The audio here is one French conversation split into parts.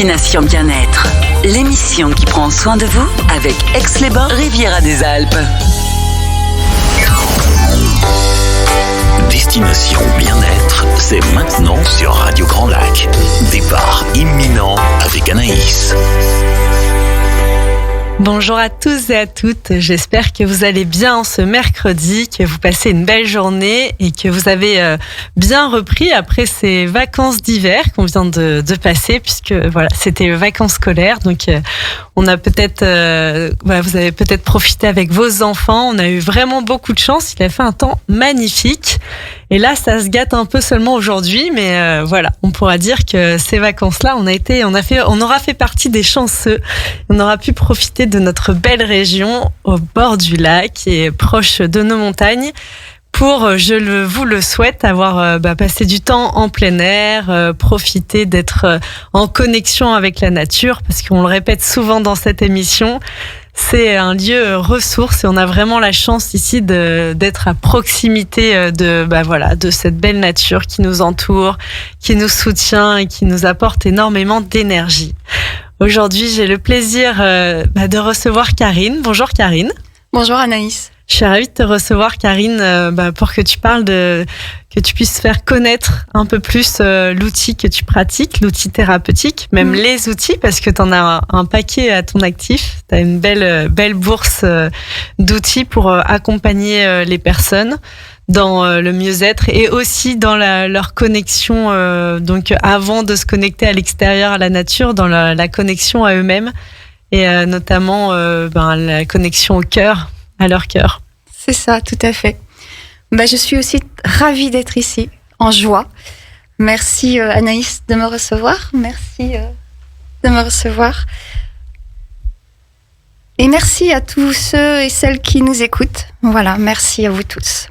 Destination Bien-être, l'émission qui prend soin de vous avec Aix-les-Bains, Riviera des Alpes. Destination Bien-être, c'est maintenant sur Radio Grand Lac. Départ imminent avec Anaïs. Bonjour à tous et à toutes, j'espère que vous allez bien ce mercredi, que vous passez une belle journée et que vous avez bien repris après ces vacances d'hiver qu'on vient de passer, puisque voilà, c'était les vacances scolaires, donc on a peut-être, vous avez peut-être profité avec vos enfants, on a eu vraiment beaucoup de chance, il a fait un temps magnifique. Et là, ça se gâte un peu seulement aujourd'hui, mais voilà, on pourra dire que ces vacances-là, on aura fait partie des chanceux. On aura pu profiter de notre belle région au bord du lac et proche de nos montagnes pour, vous le souhaite, avoir passé du temps en plein air, profiter d'être en connexion avec la nature, parce qu'on le répète souvent dans cette émission. C'est un lieu ressource et on a vraiment la chance ici d'être à proximité de cette belle nature qui nous entoure, qui nous soutient et qui nous apporte énormément d'énergie. Aujourd'hui, j'ai le plaisir de recevoir Karine. Bonjour Karine. Bonjour Anaïs. Je suis ravie de te recevoir Karine pour que tu parles que tu puisses faire connaître un peu plus l'outil que tu pratiques, l'outil thérapeutique, même les outils, parce que tu en as un paquet à ton actif. Tu as une belle bourse d'outils pour accompagner les personnes dans le mieux-être et aussi dans leur connexion, donc avant de se connecter à l'extérieur, à la nature, dans la connexion à eux-mêmes et notamment la connexion au cœur, à leur cœur. C'est ça, tout à fait. Je suis aussi ravie d'être ici, en joie. Merci Anaïs de me recevoir. Merci de me recevoir. Et merci à tous ceux et celles qui nous écoutent. Voilà, merci à vous tous.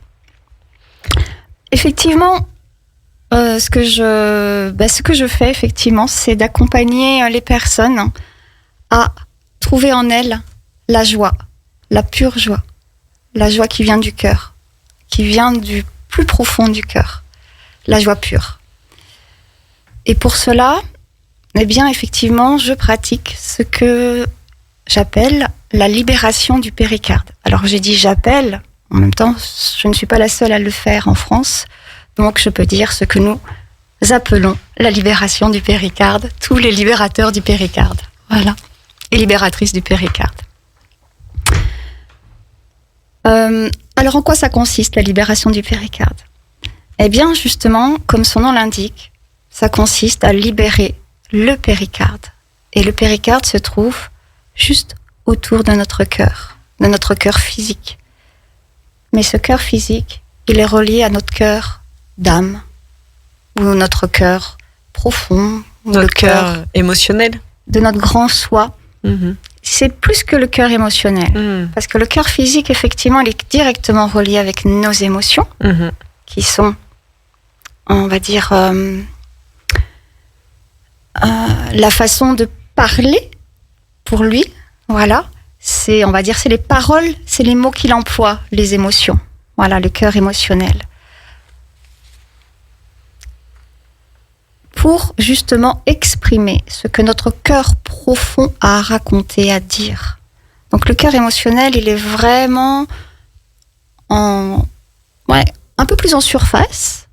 Effectivement, ce que je fais, effectivement, c'est d'accompagner les personnes à trouver en elles la joie, la pure joie, la joie qui vient du cœur, qui vient du plus profond du cœur, la joie pure. Et pour cela, effectivement, je pratique ce que j'appelle la libération du péricarde. Alors j'ai dit j'appelle, en même temps, je ne suis pas la seule à le faire en France, donc je peux dire ce que nous appelons la libération du péricarde, tous les libérateurs du péricarde, voilà, et libératrices du péricarde. Alors en quoi ça consiste la libération du péricarde ? Justement, comme son nom l'indique, ça consiste à libérer le péricarde. Et le péricarde se trouve juste autour de notre cœur physique. Mais ce cœur physique, il est relié à notre cœur d'âme, ou notre cœur profond, notre cœur émotionnel, de notre grand soi. C'est plus que le cœur émotionnel, parce que le cœur physique, effectivement, il est directement relié avec nos émotions, qui sont, on va dire, la façon de parler pour lui, voilà. C'est les paroles, c'est les mots qu'il emploie, les émotions. Voilà, le cœur émotionnel. Pour justement exprimer ce que notre cœur profond a à raconter, à dire. Donc le cœur émotionnel, il est vraiment un peu plus en surface,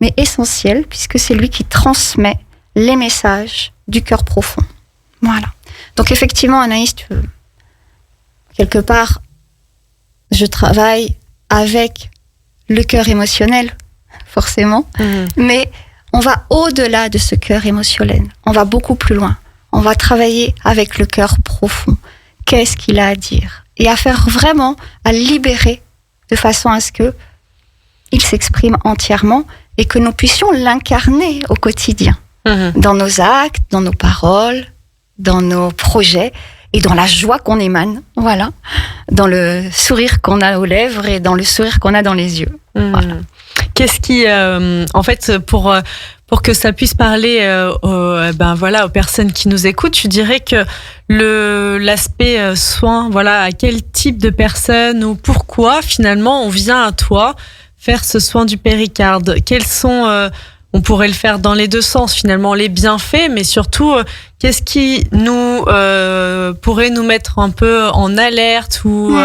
mais essentiel, puisque c'est lui qui transmet les messages du cœur profond. Voilà. Donc effectivement, Anaïs, quelque part, je travaille avec le cœur émotionnel, forcément, mais on va au-delà de ce cœur émotionnel. On va beaucoup plus loin. On va travailler avec le cœur profond. Qu'est-ce qu'il a à dire ? Et à faire vraiment, à libérer de façon à ce que il s'exprime entièrement et que nous puissions l'incarner au quotidien. Dans nos actes, dans nos paroles, dans nos projets et dans la joie qu'on émane. Voilà. Dans le sourire qu'on a aux lèvres et dans le sourire qu'on a dans les yeux. Voilà. Qu'est-ce qui, en fait, pour que ça puisse parler aux personnes qui nous écoutent, tu dirais que l'aspect soin, à quel type de personne ou pourquoi finalement on vient à toi faire ce soin du péricarde ? Quels sont on pourrait le faire dans les deux sens, finalement, les bienfaits, mais surtout, qu'est-ce qui nous pourrait nous mettre un peu en alerte ou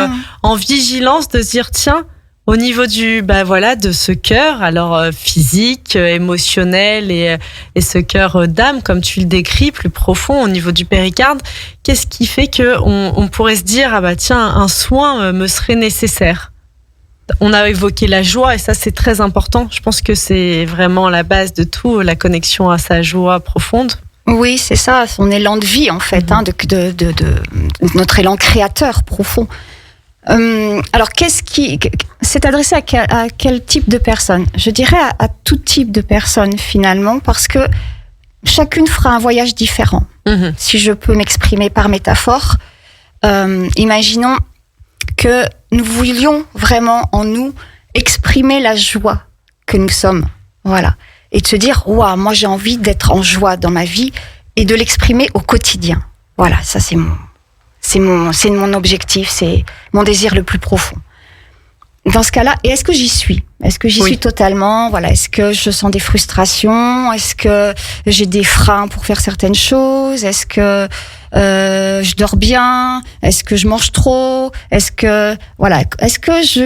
en vigilance de se dire, tiens, au niveau de ce cœur, alors physique, émotionnel et ce cœur d'âme, comme tu le décris, plus profond au niveau du péricarde, qu'est-ce qui fait que on pourrait se dire, tiens, un soin me serait nécessaire? On a évoqué la joie et ça c'est très important. Je pense que c'est vraiment la base de tout, la connexion à sa joie profonde. Oui, c'est ça, son élan de vie en fait, de notre élan créateur profond. Alors, c'est adressé à quel type de personne? Je dirais à tout type de personnes finalement, parce que chacune fera un voyage différent. Si je peux m'exprimer par métaphore, imaginons que nous voulions vraiment en nous exprimer la joie que nous sommes, voilà, et de se dire, waouh, moi j'ai envie d'être en joie dans ma vie et de l'exprimer au quotidien. Voilà, ça c'est mon objectif, c'est mon désir le plus profond. Dans ce cas-là, et est-ce que j'y suis? Est-ce que j'y suis totalement? Voilà, est-ce que je sens des frustrations? Est-ce que j'ai des freins pour faire certaines choses? Est-ce que je dors bien? Est-ce que je mange trop? Est-ce que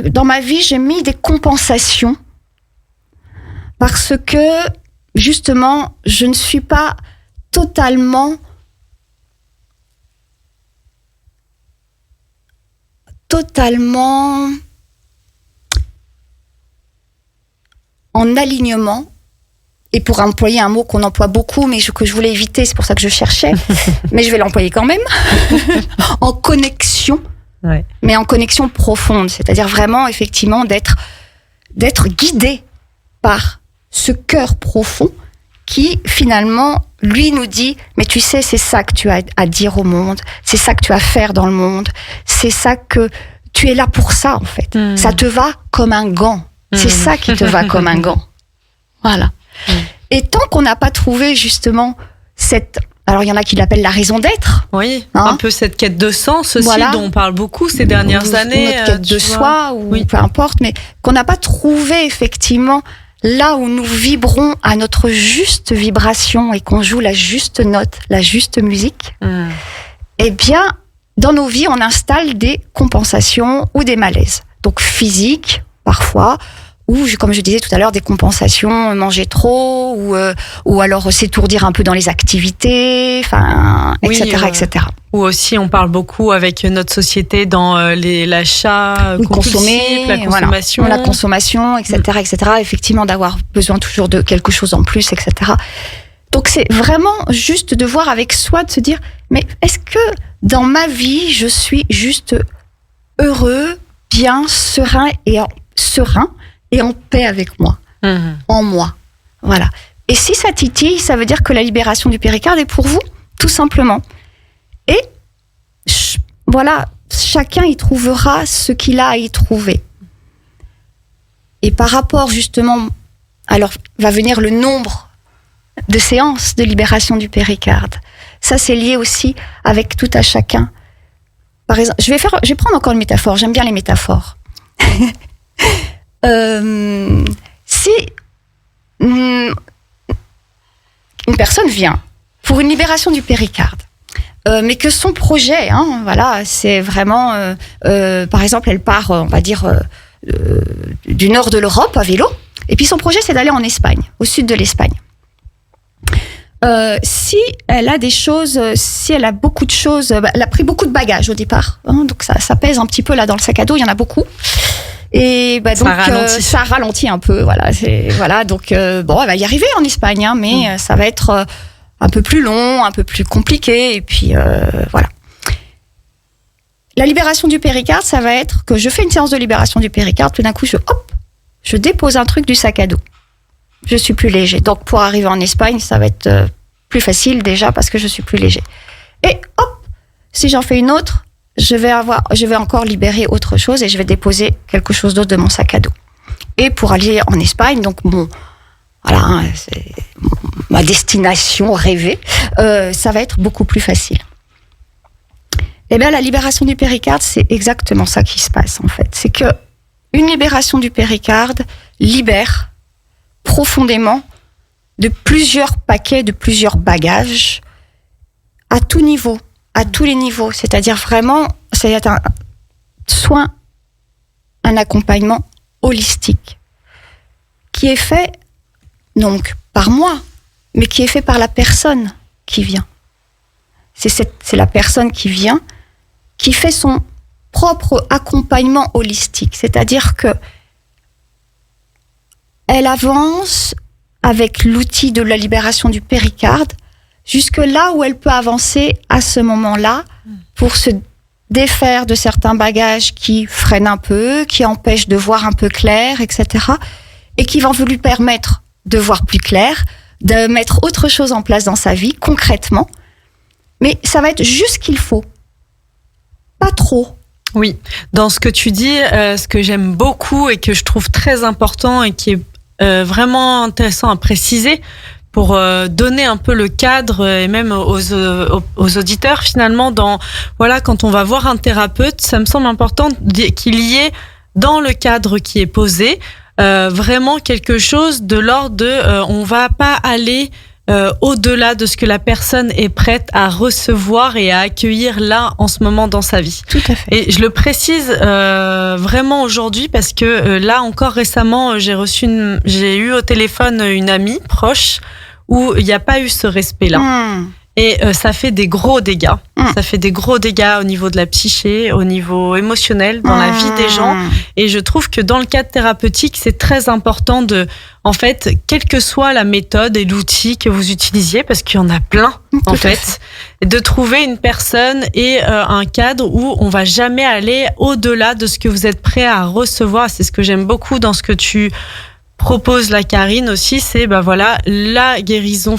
dans ma vie, j'ai mis des compensations parce que justement, je ne suis pas totalement en alignement, et pour employer un mot qu'on emploie beaucoup, mais que je voulais éviter, c'est pour ça que je cherchais, mais je vais l'employer quand même, en connexion, mais en connexion profonde, c'est-à-dire vraiment, effectivement, d'être guidé par ce cœur profond qui, finalement, lui nous dit, mais tu sais, c'est ça que tu as à dire au monde, c'est ça que tu as à faire dans le monde, c'est ça que tu es là pour ça, en fait. Ça te va comme un gant. C'est ça qui te va comme un gant. Voilà. Et tant qu'on n'a pas trouvé, justement, alors, il y en a qui l'appellent la raison d'être. Oui, un peu cette quête de sens aussi, dont on parle beaucoup ces dernières années. Notre quête de soi, ou peu importe, mais qu'on n'a pas trouvé, effectivement, là où nous vibrons à notre juste vibration et qu'on joue la juste note, la juste musique, eh bien, dans nos vies, on installe des compensations ou des malaises. Donc, physiques, parfois, ou, comme je disais tout à l'heure, des compensations, manger trop, ou alors s'étourdir un peu dans les activités, etc., etc. Ou aussi, on parle beaucoup avec notre société dans l'achat compulsif, la consommation. La consommation, etc., etc. Effectivement, d'avoir besoin toujours de quelque chose en plus, etc. Donc, c'est vraiment juste de voir avec soi, de se dire, mais est-ce que dans ma vie, je suis juste heureux, bien, serein et en paix avec moi, en moi. Voilà. Et si ça titille, ça veut dire que la libération du péricarde est pour vous, tout simplement. Et voilà, chacun y trouvera ce qu'il a à y trouver. Et par rapport, justement, alors va venir le nombre de séances de libération du péricarde. Ça, c'est lié aussi avec tout à chacun. Par exemple, je vais prendre encore une métaphore. J'aime bien les métaphores. Si une personne vient pour une libération du péricarde, mais que son projet, c'est vraiment, par exemple, elle part, on va dire, du nord de l'Europe à vélo, et puis son projet, c'est d'aller en Espagne, au sud de l'Espagne. Si elle a des choses, si elle a beaucoup de choses, elle a pris beaucoup de bagages au départ, donc ça pèse un petit peu là dans le sac à dos, il y en a beaucoup. Et ça ralentit un peu, donc elle va y arriver en Espagne, mais ça va être un peu plus long, un peu plus compliqué, et puis voilà. La libération du péricarde, ça va être que je fais une séance de libération du péricarde, tout d'un coup je dépose un truc du sac à dos. Je suis plus léger. Donc pour arriver en Espagne, ça va être plus facile déjà parce que je suis plus léger. Et si j'en fais une autre, je vais encore libérer autre chose et je vais déposer quelque chose d'autre de mon sac à dos. Et pour aller en Espagne, donc c'est ma destination rêvée, ça va être beaucoup plus facile. Eh bien, la libération du péricarde, c'est exactement ça qui se passe en fait. C'est que une libération du péricarde libère profondément de plusieurs paquets, de plusieurs bagages, à tout niveau, à tous les niveaux. C'est-à-dire vraiment, c'est un soin, un accompagnement holistique, qui est fait, donc, par moi, mais qui est fait par la personne qui vient. C'est la personne qui vient, qui fait son propre accompagnement holistique. C'est-à-dire que elle avance avec l'outil de la libération du péricarde jusque là où elle peut avancer à ce moment-là pour se défaire de certains bagages qui freinent un peu, qui empêchent de voir un peu clair, etc. Et qui vont lui permettre de voir plus clair, de mettre autre chose en place dans sa vie, concrètement. Mais ça va être juste ce qu'il faut. Pas trop. Oui, dans ce que tu dis, ce que j'aime beaucoup et que je trouve très important et qui est vraiment intéressant à préciser pour donner un peu le cadre et même aux auditeurs finalement, quand on va voir un thérapeute, ça me semble important qu'il y ait dans le cadre qui est posé vraiment quelque chose de l'ordre de on va pas aller au-delà de ce que la personne est prête à recevoir et à accueillir là en ce moment dans sa vie. Tout à fait. Et je le précise vraiment aujourd'hui parce que là encore récemment j'ai eu au téléphone une amie proche où il n'y a pas eu ce respect-là. Et ça fait des gros dégâts. Ça fait des gros dégâts au niveau de la psyché, au niveau émotionnel, dans la vie des gens. Et je trouve que dans le cadre thérapeutique, c'est très important en fait, quelle que soit la méthode et l'outil que vous utilisiez, parce qu'il y en a plein, en fait, de trouver une personne et un cadre où on va jamais aller au-delà de ce que vous êtes prêt à recevoir. C'est ce que j'aime beaucoup dans ce que tu propose la Karine aussi, c'est la guérison,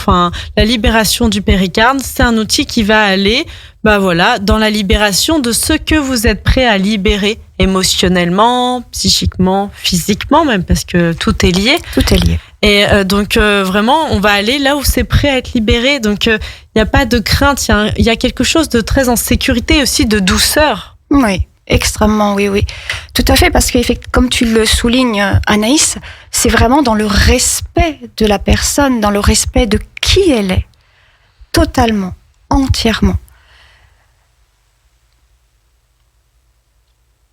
la libération du péricarde, c'est un outil qui va aller dans la libération de ce que vous êtes prêt à libérer émotionnellement, psychiquement, physiquement même, parce que tout est lié. Tout est lié. Et donc vraiment, on va aller là où c'est prêt à être libéré. Donc il n'y a pas de crainte, il y a quelque chose de très en sécurité aussi, de douceur. Oui. Extrêmement, oui. Tout à fait, parce que comme tu le soulignes, Anaïs, c'est vraiment dans le respect de la personne, dans le respect de qui elle est. Totalement, entièrement.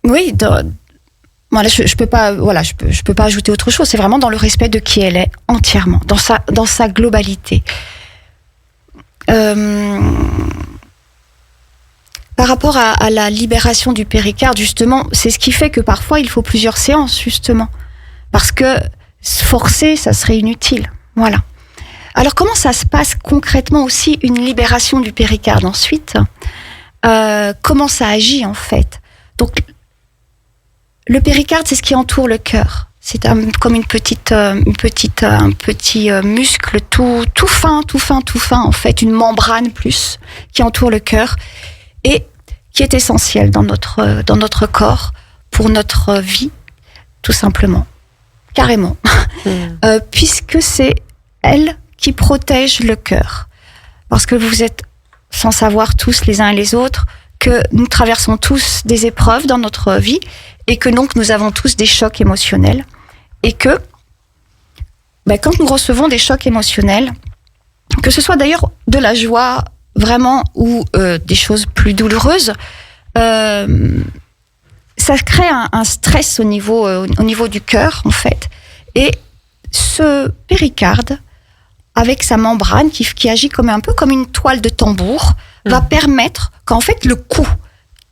Oui, je peux pas ajouter autre chose. C'est vraiment dans le respect de qui elle est, entièrement, dans sa globalité. Par rapport à la libération du péricarde, justement, c'est ce qui fait que parfois il faut plusieurs séances, justement. Parce que forcer, ça serait inutile. Voilà. Alors, comment ça se passe concrètement aussi, une libération du péricarde ensuite ? Comment ça agit, en fait ? Donc, le péricarde, c'est ce qui entoure le cœur. C'est comme un petit muscle tout fin, en fait, une membrane plus, qui entoure le cœur. Et qui est essentiel dans notre corps, pour notre vie, tout simplement, carrément, puisque c'est elle qui protège le cœur. Parce que vous êtes, sans savoir tous les uns et les autres, que nous traversons tous des épreuves dans notre vie, et que donc nous avons tous des chocs émotionnels, et que quand nous recevons des chocs émotionnels, que ce soit d'ailleurs de la joie, vraiment, ou des choses plus douloureuses, ça crée un stress au niveau du cœur, en fait. Et ce péricarde, avec sa membrane qui agit un peu comme une toile de tambour, va permettre qu'en fait le coup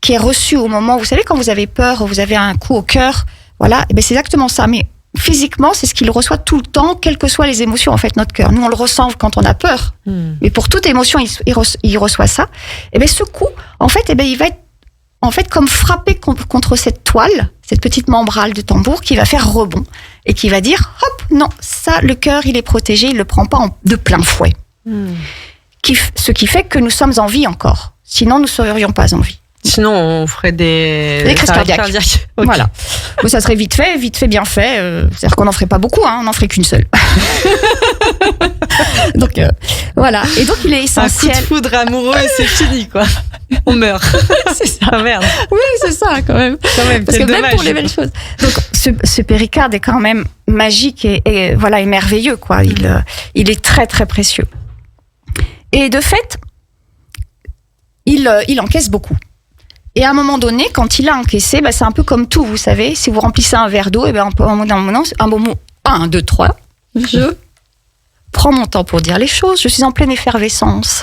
qui est reçu au moment, vous savez, quand vous avez peur, vous avez un coup au cœur, voilà, et c'est exactement ça. Mais physiquement, c'est ce qu'il reçoit tout le temps, quelles que soient les émotions, en fait, notre cœur. Nous, on le ressent quand on a peur. Mais pour toute émotion, il reçoit ça. Et ce coup, en fait, il va être, en fait, comme frappé contre cette toile, cette petite membrane de tambour qui va faire rebond et qui va dire, hop, non, ça, le cœur, il est protégé, il le prend pas de plein fouet. Ce qui fait que nous sommes en vie encore. Sinon, nous ne serions pas en vie. Sinon, on ferait des crises cardiaques. Okay. Voilà. Bon, ça serait vite fait, bien fait. C'est-à-dire qu'on n'en ferait pas beaucoup, on n'en ferait qu'une seule. Donc, voilà. Et donc, il est essentiel. Un coup de foudre amoureux et c'est fini, quoi. On meurt. C'est ça. Ah, merde. Oui, c'est ça, quand même. Parce que dommage. même pour les belles choses. Donc, ce péricarde est quand même magique et voilà, et merveilleux, quoi. Il est très, très précieux. Et de fait, il encaisse beaucoup. Et à un moment donné, quand il a encaissé, c'est un peu comme tout, vous savez. Si vous remplissez un verre d'eau, un moment, 1, 2, 3, je prends mon temps pour dire les choses. Je suis en pleine effervescence.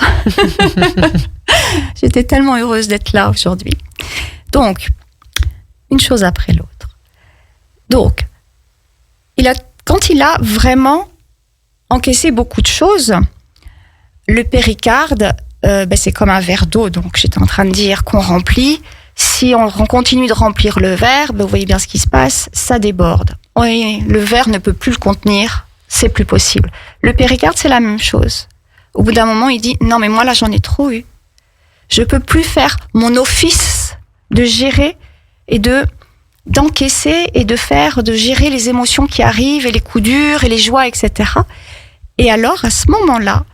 J'étais tellement heureuse d'être là aujourd'hui. Donc, une chose après l'autre. Donc, quand il a vraiment encaissé beaucoup de choses, le péricarde, c'est comme un verre d'eau. Donc, j'étais en train de dire qu'on remplit. Si on continue de remplir le verre, vous voyez bien ce qui se passe, ça déborde. Oui, le verre ne peut plus le contenir, c'est plus possible. Le péricarde, c'est la même chose. Au bout d'un moment, il dit « Non, mais moi, là, j'en ai trop eu. Je peux plus faire mon office de gérer et d'encaisser et de gérer les émotions qui arrivent et les coups durs et les joies, etc. » Et alors, à ce moment-là,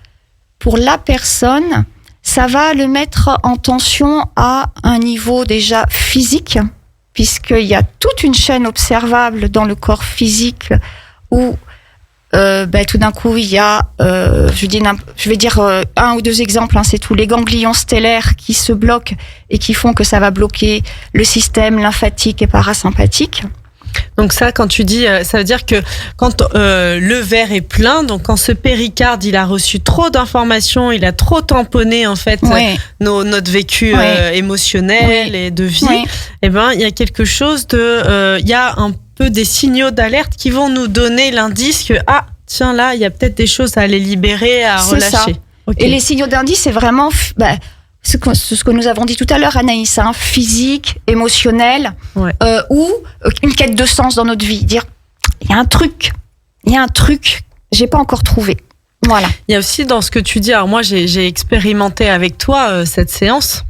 pour la personne, ça va le mettre en tension à un niveau déjà physique, puisqu'il y a toute une chaîne observable dans le corps physique où tout d'un coup, il y a, je vais dire 1 ou 2 exemples, c'est tous les ganglions stellaires qui se bloquent et qui font que ça va bloquer le système lymphatique et parasympathique. Donc ça, quand tu dis, ça veut dire que quand le verre est plein, donc quand ce péricarde, il a reçu trop d'informations, il a trop tamponné en fait notre vécu émotionnel et de vie, et il y a quelque chose il y a un peu des signaux d'alerte qui vont nous donner l'indice que tiens là, il y a peut-être des choses à aller libérer, à relâcher. Ça. Okay. Et les signaux d'indice, c'est vraiment ce que nous avons dit tout à l'heure, Anaïs, physique, émotionnel, ou une quête de sens dans notre vie. Dire, il y a un truc, j'ai pas encore trouvé. Voilà. Il y a aussi dans ce que tu dis, alors moi j'ai expérimenté avec toi cette séance,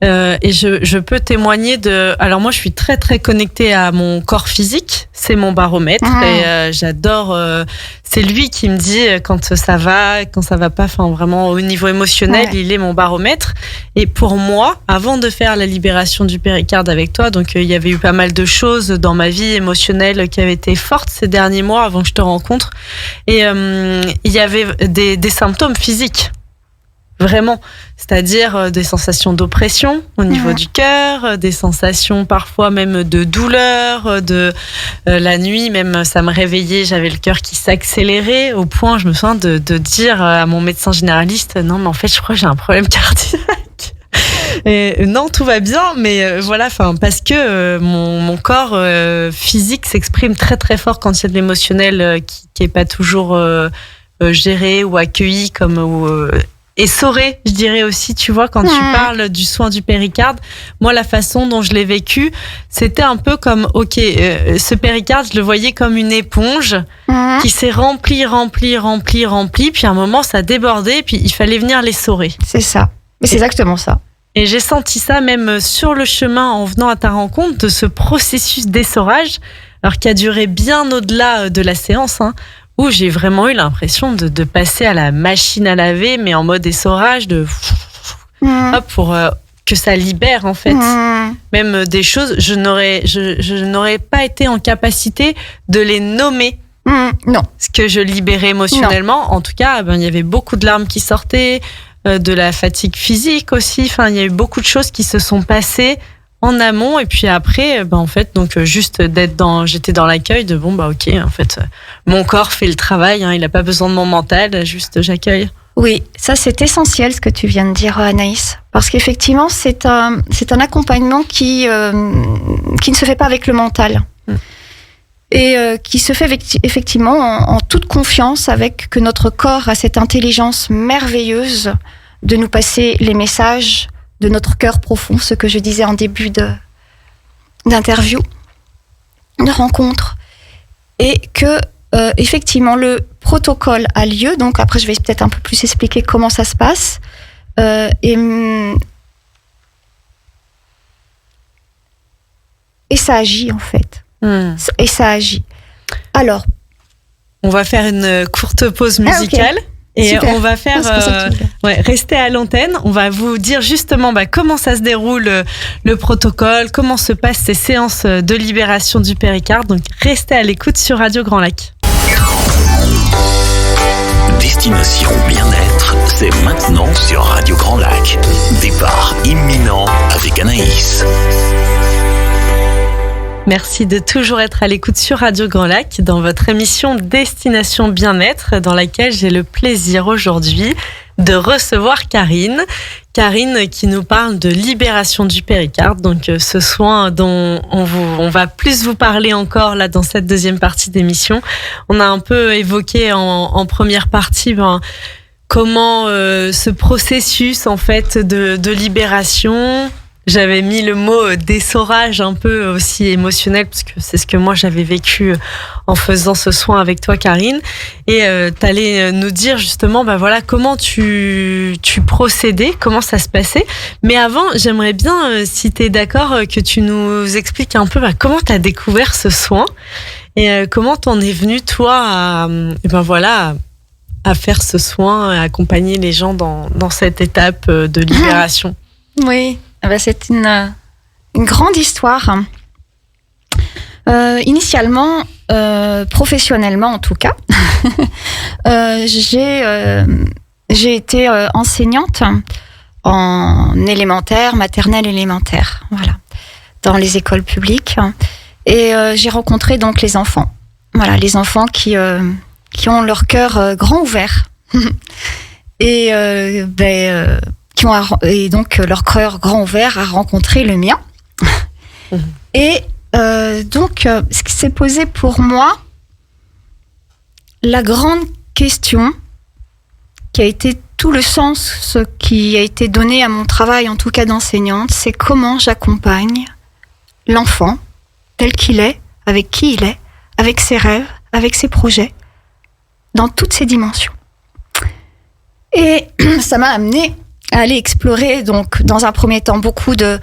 et je peux témoigner alors moi je suis très très connectée à mon corps physique, c'est mon baromètre, et j'adore, c'est lui qui me dit quand ça va pas, enfin vraiment au niveau émotionnel, il est mon baromètre. Et pour moi, avant de faire la libération du péricarde avec toi, donc il y avait eu pas mal de choses dans ma vie émotionnelle qui avaient été fortes ces derniers mois avant que je te rencontre, et il y avait des symptômes physiques. Vraiment, c'est-à-dire des sensations d'oppression au niveau du cœur, des sensations parfois même de douleur, la nuit même ça me réveillait, j'avais le cœur qui s'accélérait au point, je me souviens de dire à mon médecin généraliste, non mais en fait je crois que j'ai un problème cardiaque. Et non, tout va bien, mais voilà, parce que mon corps physique s'exprime très très fort quand il y a de l'émotionnel qui est pas toujours géré ou accueilli comme essoré, je dirais aussi, tu vois, quand tu parles du soin du péricarde, moi, la façon dont je l'ai vécu, c'était un peu comme, ce péricarde, je le voyais comme une éponge qui s'est remplie, puis à un moment, ça débordait, puis il fallait venir l'essorer. C'est ça. Mais c'est exactement ça. Et j'ai senti ça même sur le chemin en venant à ta rencontre, de ce processus d'essorage, alors qui a duré bien au-delà de la séance, où j'ai vraiment eu l'impression de passer à la machine à laver, mais en mode essorage, pour que ça libère en fait. Même des choses, je n'aurais pas été en capacité de les nommer. Non. Ce que je libérais émotionnellement. En tout cas, il y avait beaucoup de larmes qui sortaient, de la fatigue physique aussi. Enfin, il y a eu beaucoup de choses qui se sont passées en amont, et puis après en fait, donc juste j'étais dans l'accueil de ok, en fait mon corps fait le travail, il a pas besoin de mon mental, juste j'accueille. Oui, ça c'est essentiel ce que tu viens de dire, Anaïs, parce qu'effectivement c'est un accompagnement qui ne se fait pas avec le mental. Et qui se fait effectivement en toute confiance, avec que notre corps a cette intelligence merveilleuse de nous passer les messages de notre cœur profond, ce que je disais en début d'interview, de rencontre, et que effectivement le protocole a lieu. Donc après je vais peut-être un peu plus expliquer comment ça se passe, et et ça agit en fait. Et ça agit. Alors, on va faire une courte pause musicale. Okay. Et super. On va faire rester à l'antenne. On va vous dire justement comment ça se déroule le protocole, comment se passent ces séances de libération du péricarde. Donc restez à l'écoute sur Radio Grand Lac. Destination Bien-être, c'est maintenant sur Radio Grand Lac. Départ imminent avec Anaïs. Merci de toujours être à l'écoute sur Radio Grand Lac dans votre émission Destination Bien-être, dans laquelle j'ai le plaisir aujourd'hui de recevoir Karine. Karine qui nous parle de libération du péricarde, donc ce soin dont on va plus vous parler encore là dans cette deuxième partie d'émission. On a un peu évoqué en première partie comment ce processus en fait de libération. J'avais mis le mot d'essorage un peu aussi émotionnel, parce que c'est ce que moi j'avais vécu en faisant ce soin avec toi, Karine. Et t'allais nous dire justement, comment tu procédais, comment ça se passait. Mais avant, j'aimerais bien, si t'es d'accord, que tu nous expliques un peu comment t'as découvert ce soin et comment t'en es venu toi à faire ce soin, à accompagner les gens dans cette étape de libération. Oui. C'est une grande histoire. Initialement, professionnellement en tout cas, j'ai été enseignante en élémentaire, maternelle élémentaire, voilà, dans les écoles publiques. Et j'ai rencontré donc les enfants. Voilà, les enfants qui ont leur cœur grand ouvert. Et et donc leur cœur grand ouvert a rencontré le mien. Et donc, ce qui s'est posé pour moi, la grande question qui a été tout le sens, ce qui a été donné à mon travail, en tout cas d'enseignante, c'est comment j'accompagne l'enfant tel qu'il est, avec qui il est, avec ses rêves, avec ses projets, dans toutes ses dimensions. Et ça m'a amenée à aller explorer, donc, dans un premier temps, beaucoup de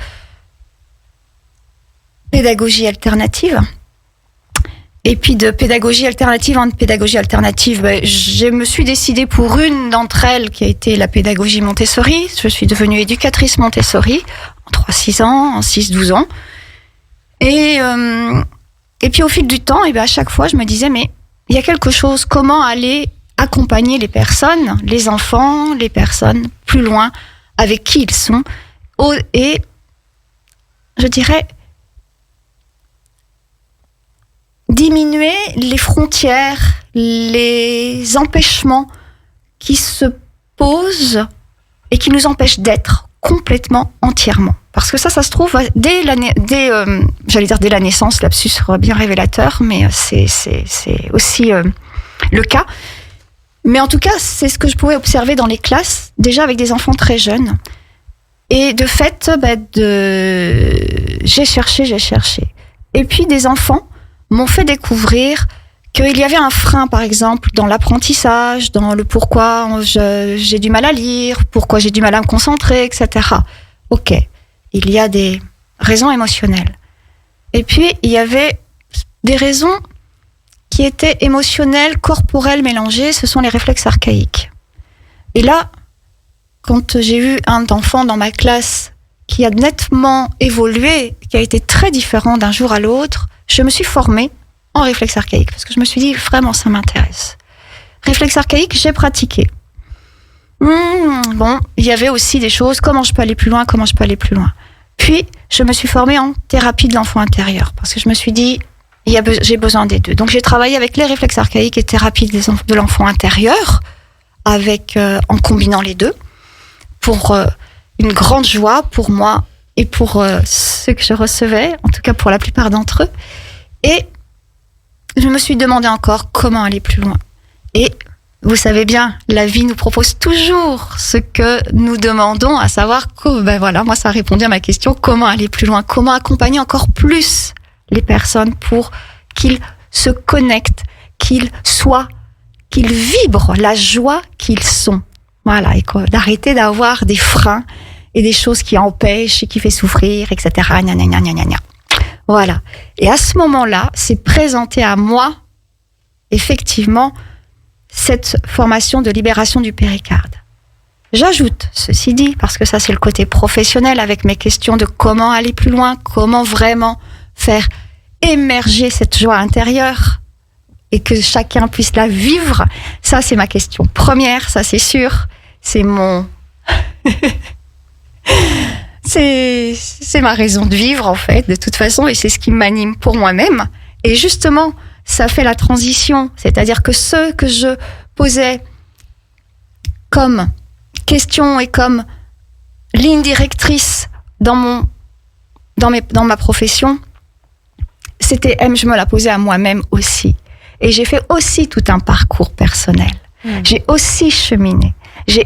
pédagogie alternative. Et puis de pédagogie alternative en pédagogie alternative, je me suis décidée pour une d'entre elles, qui a été la pédagogie Montessori. Je suis devenue éducatrice Montessori en 3-6 ans, en 6-12 ans. Et puis au fil du temps, à chaque fois, je me disais, mais il y a quelque chose, comment aller accompagner les personnes, les enfants, les personnes plus loin, avec qui ils sont, et je dirais diminuer les frontières, les empêchements qui se posent et qui nous empêchent d'être complètement, entièrement. Parce que ça se trouve dès la naissance, lapsus sera bien révélateur, mais c'est aussi le cas. Mais en tout cas, c'est ce que je pouvais observer dans les classes, déjà avec des enfants très jeunes. Et de fait, j'ai cherché. Et puis des enfants m'ont fait découvrir qu'il y avait un frein, par exemple, dans l'apprentissage, dans le pourquoi j'ai du mal à lire, pourquoi j'ai du mal à me concentrer, etc. Ok, il y a des raisons émotionnelles. Et puis, il y avait des raisons qui étaient émotionnelles, corporelles, mélangées, ce sont les réflexes archaïques. Et là, quand j'ai eu un enfant dans ma classe qui a nettement évolué, qui a été très différent d'un jour à l'autre, je me suis formée en réflexe archaïque, parce que je me suis dit, vraiment, ça m'intéresse. Réflexe archaïque, j'ai pratiqué. Bon, il y avait aussi des choses, comment je peux aller plus loin. Puis, je me suis formée en thérapie de l'enfant intérieur, parce que je me suis dit, j'ai besoin des deux. Donc, j'ai travaillé avec les réflexes archaïques et thérapie de l'enfant intérieur, en combinant les deux, pour une grande joie pour moi et pour ceux que je recevais, en tout cas pour la plupart d'entre eux. Et je me suis demandé encore comment aller plus loin. Et vous savez bien, la vie nous propose toujours ce que nous demandons, à savoir moi ça a répondu à ma question, comment aller plus loin, comment accompagner encore plus les personnes pour qu'ils se connectent, qu'ils vibrent la joie qu'ils sont. Voilà, et d'arrêter d'avoir des freins et des choses qui empêchent et qui fait souffrir, etc. Voilà. Et à ce moment-là, c'est présenté à moi, effectivement, cette formation de libération du péricarde. J'ajoute, ceci dit, parce que ça c'est le côté professionnel avec mes questions de comment aller plus loin, comment vraiment faire émerger cette joie intérieure et que chacun puisse la vivre. Ça c'est ma question première, ça c'est sûr. C'est mon... c'est ma raison de vivre en fait, de toute façon, et c'est ce qui m'anime pour moi-même. Et justement, ça fait la transition, c'est-à-dire que ce que je posais comme question et comme ligne directrice dans ma profession, c'était je me la posais à moi-même aussi. Et j'ai fait aussi tout un parcours personnel. J'ai aussi cheminé. J'ai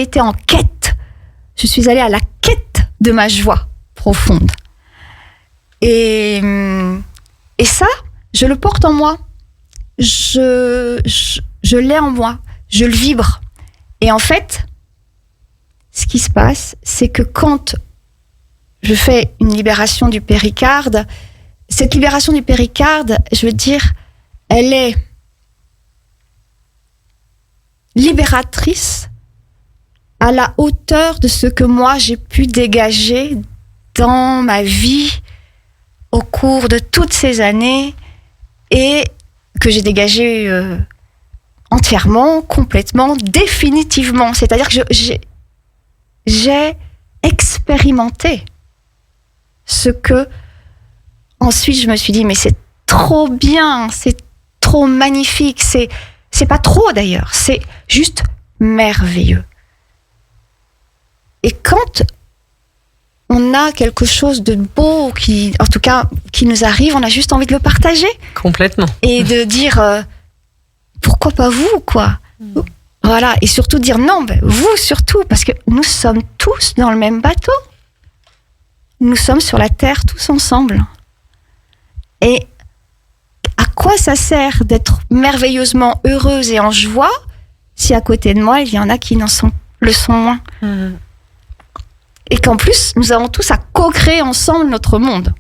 été en quête. Je suis allée à la quête de ma joie profonde. Et ça, je le porte en moi. Je l'ai en moi. Je le vibre. Et en fait, ce qui se passe, c'est que quand je fais une libération du péricarde, cette libération du péricarde, je veux dire, elle est libératrice à la hauteur de ce que moi j'ai pu dégager dans ma vie au cours de toutes ces années et que j'ai dégagé entièrement, complètement, définitivement. C'est-à-dire que j'ai expérimenté ce que ensuite je me suis dit mais c'est trop bien, c'est trop magnifique, c'est pas trop d'ailleurs, c'est juste merveilleux. Et quand on a quelque chose de beau qui nous arrive, on a juste envie de le partager. Complètement. Et de dire pourquoi pas vous, quoi. Voilà, et surtout dire non, vous surtout, parce que nous sommes tous dans le même bateau. Nous sommes sur la terre tous ensemble. Et à quoi ça sert d'être merveilleusement heureuse et en joie si à côté de moi, il y en a qui le sont moins. Et qu'en plus, nous avons tous à co-créer ensemble notre monde.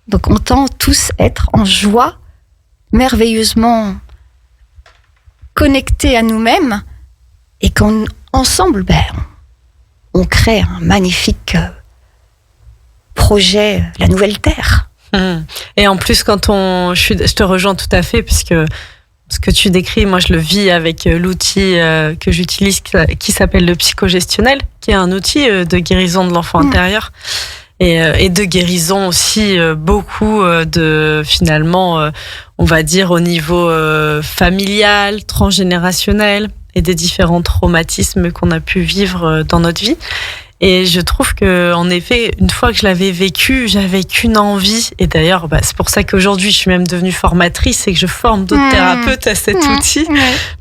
Donc on tend tous être en joie, merveilleusement connectés à nous-mêmes, et qu'ensemble, on crée un magnifique projet, la nouvelle Terre. Et en plus, je te rejoins tout à fait, puisque ce que tu décris, moi je le vis avec l'outil que j'utilise qui s'appelle le psychogestionnel, qui est un outil de guérison de l'enfant intérieur et de guérison aussi beaucoup de finalement, on va dire au niveau familial, transgénérationnel et des différents traumatismes qu'on a pu vivre dans notre vie. Et je trouve que, en effet, une fois que je l'avais vécu, j'avais qu'une envie. Et d'ailleurs, c'est pour ça qu'aujourd'hui, je suis même devenue formatrice et que je forme d'autres thérapeutes à cet outil.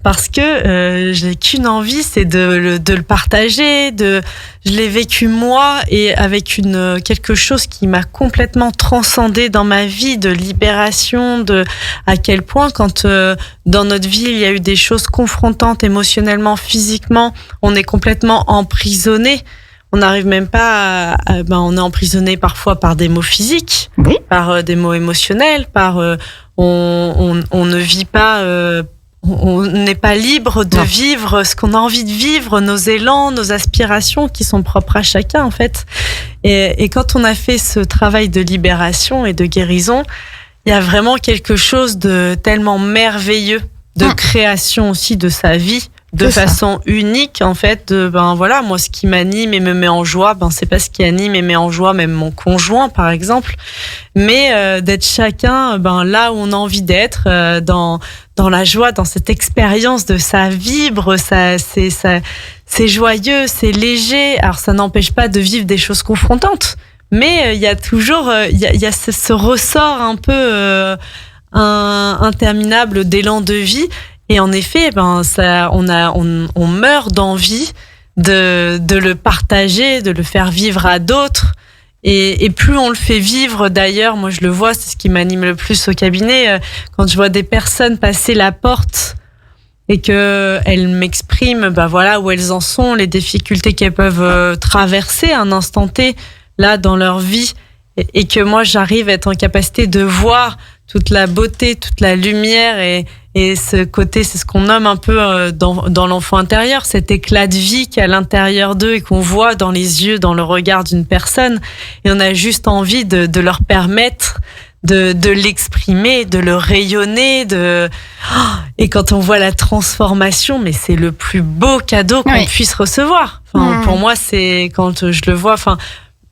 Parce que j'ai qu'une envie, c'est de le partager. Je l'ai vécu moi et avec quelque chose qui m'a complètement transcendée dans ma vie de libération, à quel point quand dans notre vie, il y a eu des choses confrontantes émotionnellement, physiquement, on est complètement emprisonné. On n'arrive même pas on est emprisonné parfois par des mots physiques, par des mots émotionnels, on ne vit pas, on n'est pas libre de vivre ce qu'on a envie de vivre, nos élans, nos aspirations qui sont propres à chacun en fait. Et quand on a fait ce travail de libération et de guérison, il y a vraiment quelque chose de tellement merveilleux, de création aussi de sa vie. De façon unique, en fait, moi, ce qui m'anime et me met en joie, c'est pas ce qui anime et met en joie même mon conjoint, par exemple, mais d'être chacun, là où on a envie d'être, dans la joie, dans cette expérience de ça vibre, c'est joyeux, c'est léger. Alors, ça n'empêche pas de vivre des choses confrontantes, mais il y a toujours, il y a ce ressort un peu interminable d'élan de vie. Et en effet, on meurt d'envie de le partager, de le faire vivre à d'autres. Et plus on le fait vivre, d'ailleurs, moi je le vois, c'est ce qui m'anime le plus au cabinet, quand je vois des personnes passer la porte et que elles m'expriment, voilà, où elles en sont, les difficultés qu'elles peuvent traverser à un instant T, là, dans leur vie, et que moi, j'arrive à être en capacité de voir toute la beauté, toute la lumière et ce côté, c'est ce qu'on nomme un peu dans l'enfant intérieur, cet éclat de vie qu'il y a à l'intérieur d'eux et qu'on voit dans les yeux, dans le regard d'une personne. Et on a juste envie de leur permettre de l'exprimer, de le rayonner, et quand on voit la transformation, mais c'est le plus beau cadeau qu'on puisse recevoir. Enfin, pour moi, c'est quand je le vois,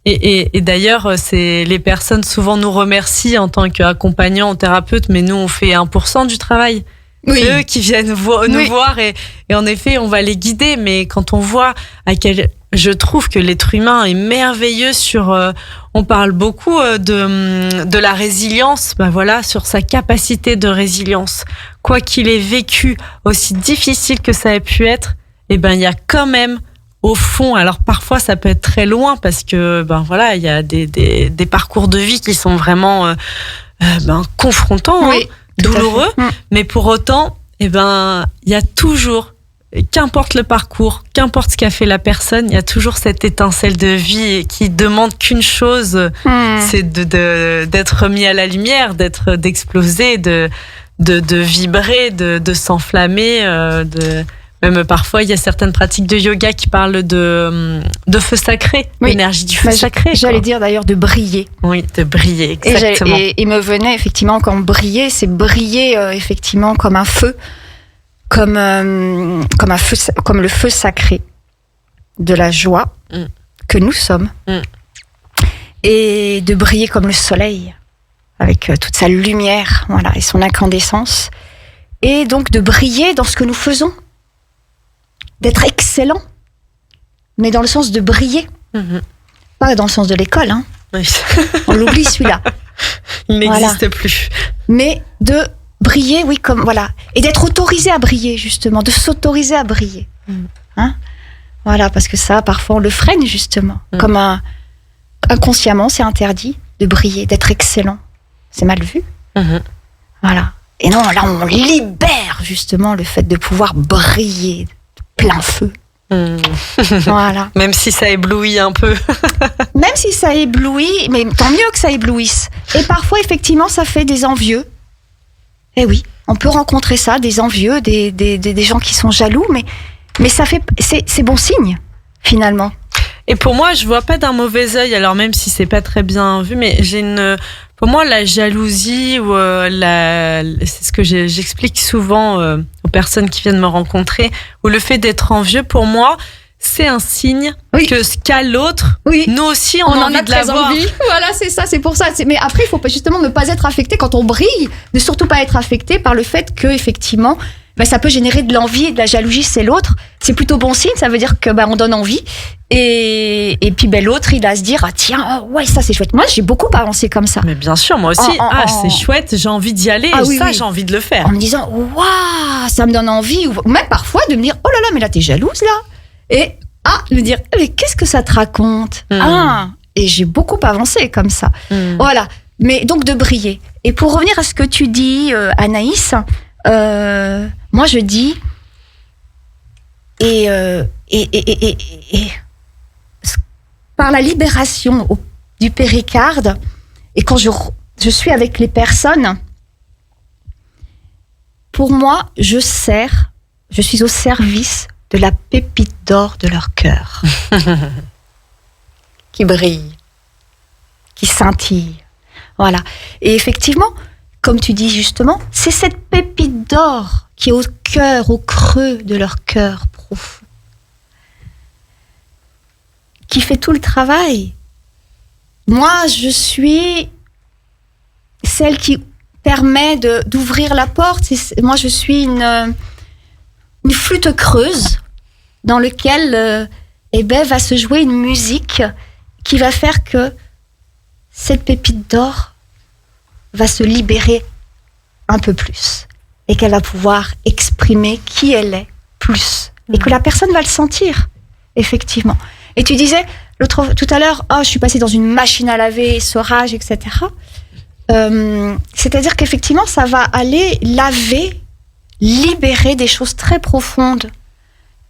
et d'ailleurs, c'est les personnes souvent nous remercient en tant qu'accompagnants ou thérapeutes, mais nous, on fait 1% du travail. Oui. C'est eux qui viennent nous voir et en effet, on va les guider. Mais quand on voit je trouve que l'être humain est merveilleux on parle beaucoup de la résilience, voilà, sur sa capacité de résilience. Quoi qu'il ait vécu, aussi difficile que ça ait pu être, il y a quand même au fond, alors parfois ça peut être très loin parce que voilà, il y a des parcours de vie qui sont vraiment confrontants, douloureux, mais pour autant, il y a toujours, qu'importe le parcours, qu'importe ce qu'a fait la personne, il y a toujours cette étincelle de vie qui demande qu'une chose, c'est d'être remis à la lumière, d'exploser, de vibrer, de s'enflammer, Même parfois, il y a certaines pratiques de yoga qui parlent de feu sacré, l'énergie du feu sacré. J'allais dire d'ailleurs de briller. Oui, de briller, exactement. Et il me venait effectivement quand briller, c'est briller effectivement comme un feu, comme le feu sacré de la joie que nous sommes, et de briller comme le soleil avec toute sa lumière, voilà, et son incandescence, et donc de briller dans ce que nous faisons. D'être excellent, mais dans le sens de briller. Pas dans le sens de l'école, hein. Oui. On l'oublie celui-là. Il n'existe plus. Mais de briller, oui, comme voilà. Et d'être autorisé à briller, justement, de s'autoriser à briller. Hein, voilà, parce que ça, parfois, on le freine, justement. Comme inconsciemment, c'est interdit de briller, d'être excellent. C'est mal vu. Voilà. Et non, là, on libère, justement, le fait de pouvoir briller plein feu. Voilà. Même si ça éblouit un peu. Même si ça éblouit, mais tant mieux que ça éblouisse. Et parfois, effectivement, ça fait des envieux. Eh oui, on peut rencontrer ça, des envieux, des gens qui sont jaloux, mais ça fait, c'est bon signe, finalement. Et pour moi, je vois pas d'un mauvais œil, alors même si c'est pas très bien vu, mais pour moi, la jalousie ou c'est ce que j'explique souvent aux personnes qui viennent me rencontrer, ou le fait d'être envieux, pour moi, c'est un signe que ce qu'a l'autre, nous aussi, on a envie de l'avoir. Voilà, c'est ça, c'est pour ça. Mais après, il faut justement ne pas être affecté quand on brille, ne surtout pas être affecté par le fait que, effectivement, ça peut générer de l'envie et de la jalousie, c'est l'autre. C'est plutôt bon signe, ça veut dire que on donne envie. Et puis l'autre, il va se dire tiens, ouais, ça c'est chouette. Moi, j'ai beaucoup avancé comme ça. Mais bien sûr, moi aussi. C'est chouette, j'ai envie d'y aller. J'ai envie de le faire. En me disant waouh, ça me donne envie, ou même parfois de me dire oh là là, mais là t'es jalouse là. Et me dire mais qu'est-ce que ça te raconte. Et j'ai beaucoup avancé comme ça. Voilà. Mais donc de briller. Et pour revenir à ce que tu dis, Anaïs. Moi je dis et par la libération du péricarde, et quand je suis avec les personnes, pour moi je suis au service de la pépite d'or de leur cœur qui brille, qui scintille, voilà. Et effectivement, comme tu dis justement, c'est cette pépite d'or qui est au cœur, au creux de leur cœur profond, qui fait tout le travail. Moi, je suis celle qui permet d'ouvrir la porte. Moi, je suis une flûte creuse dans laquelle va se jouer une musique qui va faire que cette pépite d'or va se libérer un peu plus et qu'elle va pouvoir exprimer qui elle est plus et que la personne va le sentir, effectivement. Et tu disais tout à l'heure, je suis passée dans une machine à laver, essorage, etc. C'est-à-dire qu'effectivement, ça va aller laver libérer des choses très profondes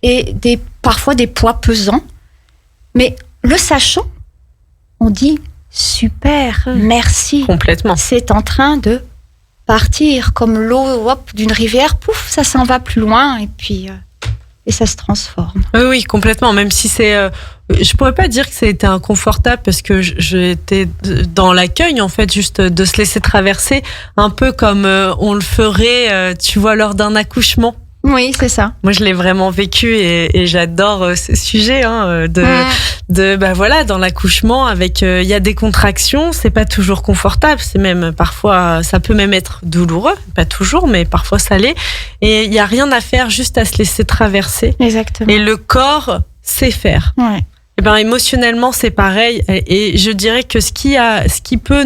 et parfois des poids pesants. Mais le sachant, on dit super, merci. Complètement. C'est en train de partir comme l'eau d'une rivière, pouf, ça s'en va plus loin et puis et ça se transforme. Oui, complètement. Même si je pourrais pas dire que ça a été inconfortable parce que j'étais dans l'accueil en fait, juste de se laisser traverser, un peu comme on le ferait, tu vois, lors d'un accouchement. Oui, c'est ça. Moi, je l'ai vraiment vécu et j'adore ce sujet dans l'accouchement avec il y a des contractions, c'est pas toujours confortable, c'est même parfois ça peut même être douloureux, pas toujours, mais parfois ça l'est. Et il y a rien à faire, juste à se laisser traverser. Exactement. Et le corps sait faire. Ouais. Et émotionnellement, c'est pareil. Et je dirais que ce qui peut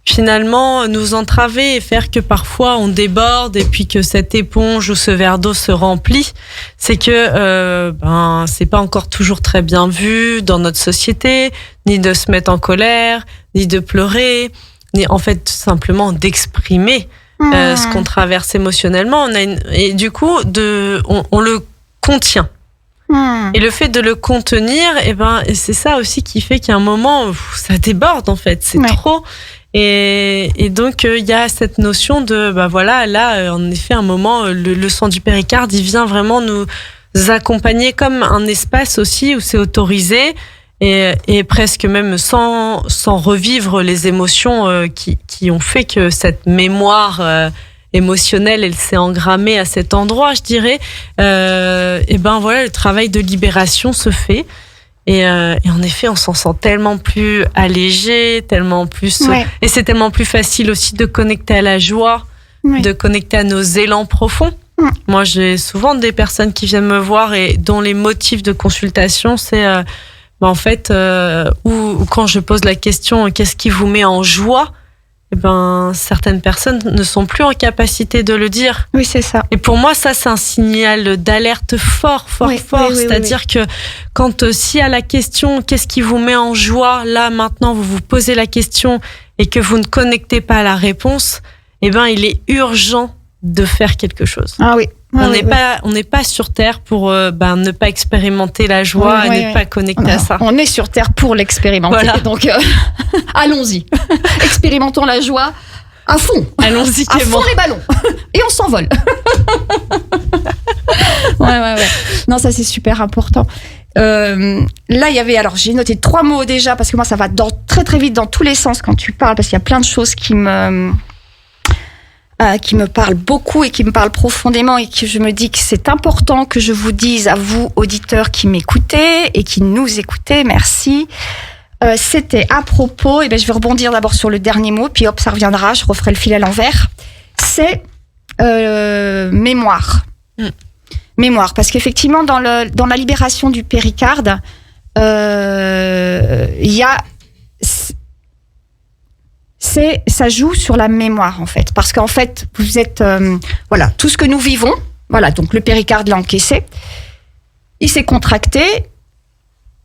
finalement nous entraver et faire que parfois on déborde et puis que cette éponge ou ce verre d'eau se remplit, c'est que c'est pas encore toujours très bien vu dans notre société, ni de se mettre en colère, ni de pleurer, ni en fait tout simplement d'exprimer ce qu'on traverse émotionnellement. Et du coup on le contient. Et le fait de le contenir, c'est ça aussi qui fait qu'il y a un moment où ça déborde en fait, c'est trop. Et donc il y a cette notion de là en effet un moment le soin du péricarde il vient vraiment nous accompagner comme un espace aussi où c'est autorisé et presque même sans revivre les émotions qui ont fait que cette mémoire émotionnelle elle s'est engrammée à cet endroit, je dirais. Le travail de libération se fait. Et en effet, on s'en sent tellement plus allégé, tellement plus... Et c'est tellement plus facile aussi de connecter à la joie, de connecter à nos élans profonds. Moi, j'ai souvent des personnes qui viennent me voir et dont les motifs de consultation, c'est... ou quand je pose la question « Qu'est-ce qui vous met en joie ?» certaines personnes ne sont plus en capacité de le dire. Oui, c'est ça. Et pour moi, ça, c'est un signal d'alerte fort. C'est-à-dire que quand, si à la question, qu'est-ce qui vous met en joie, là, maintenant, vous vous posez la question et que vous ne connectez pas à la réponse, il est urgent de faire quelque chose. Ah oui. On n'est pas sur Terre pour ne pas expérimenter la joie et ne pas connecter à ça. On est sur Terre pour l'expérimenter. Voilà. Donc, allons-y. Expérimentons la joie à fond. Allons-y, à fond les ballons. Et on s'envole. Ouais. Non, ça, c'est super important. Là, il y avait... Alors, j'ai noté 3 mots déjà, parce que moi, ça va très, très vite dans tous les sens quand tu parles, parce qu'il y a plein de choses qui me parlent beaucoup et qui me parlent profondément et que je me dis que c'est important que je vous dise à vous, auditeurs qui m'écoutez et qui nous écoutez, merci. C'était à propos, je vais rebondir d'abord sur le dernier mot, puis hop, ça reviendra, je referai le fil à l'envers. C'est mémoire. Mémoire, parce qu'effectivement, dans la libération du péricarde, il y a... ça joue sur la mémoire en fait, parce qu'en fait vous êtes tout ce que nous vivons, donc le péricarde l'a encaissé, il s'est contracté,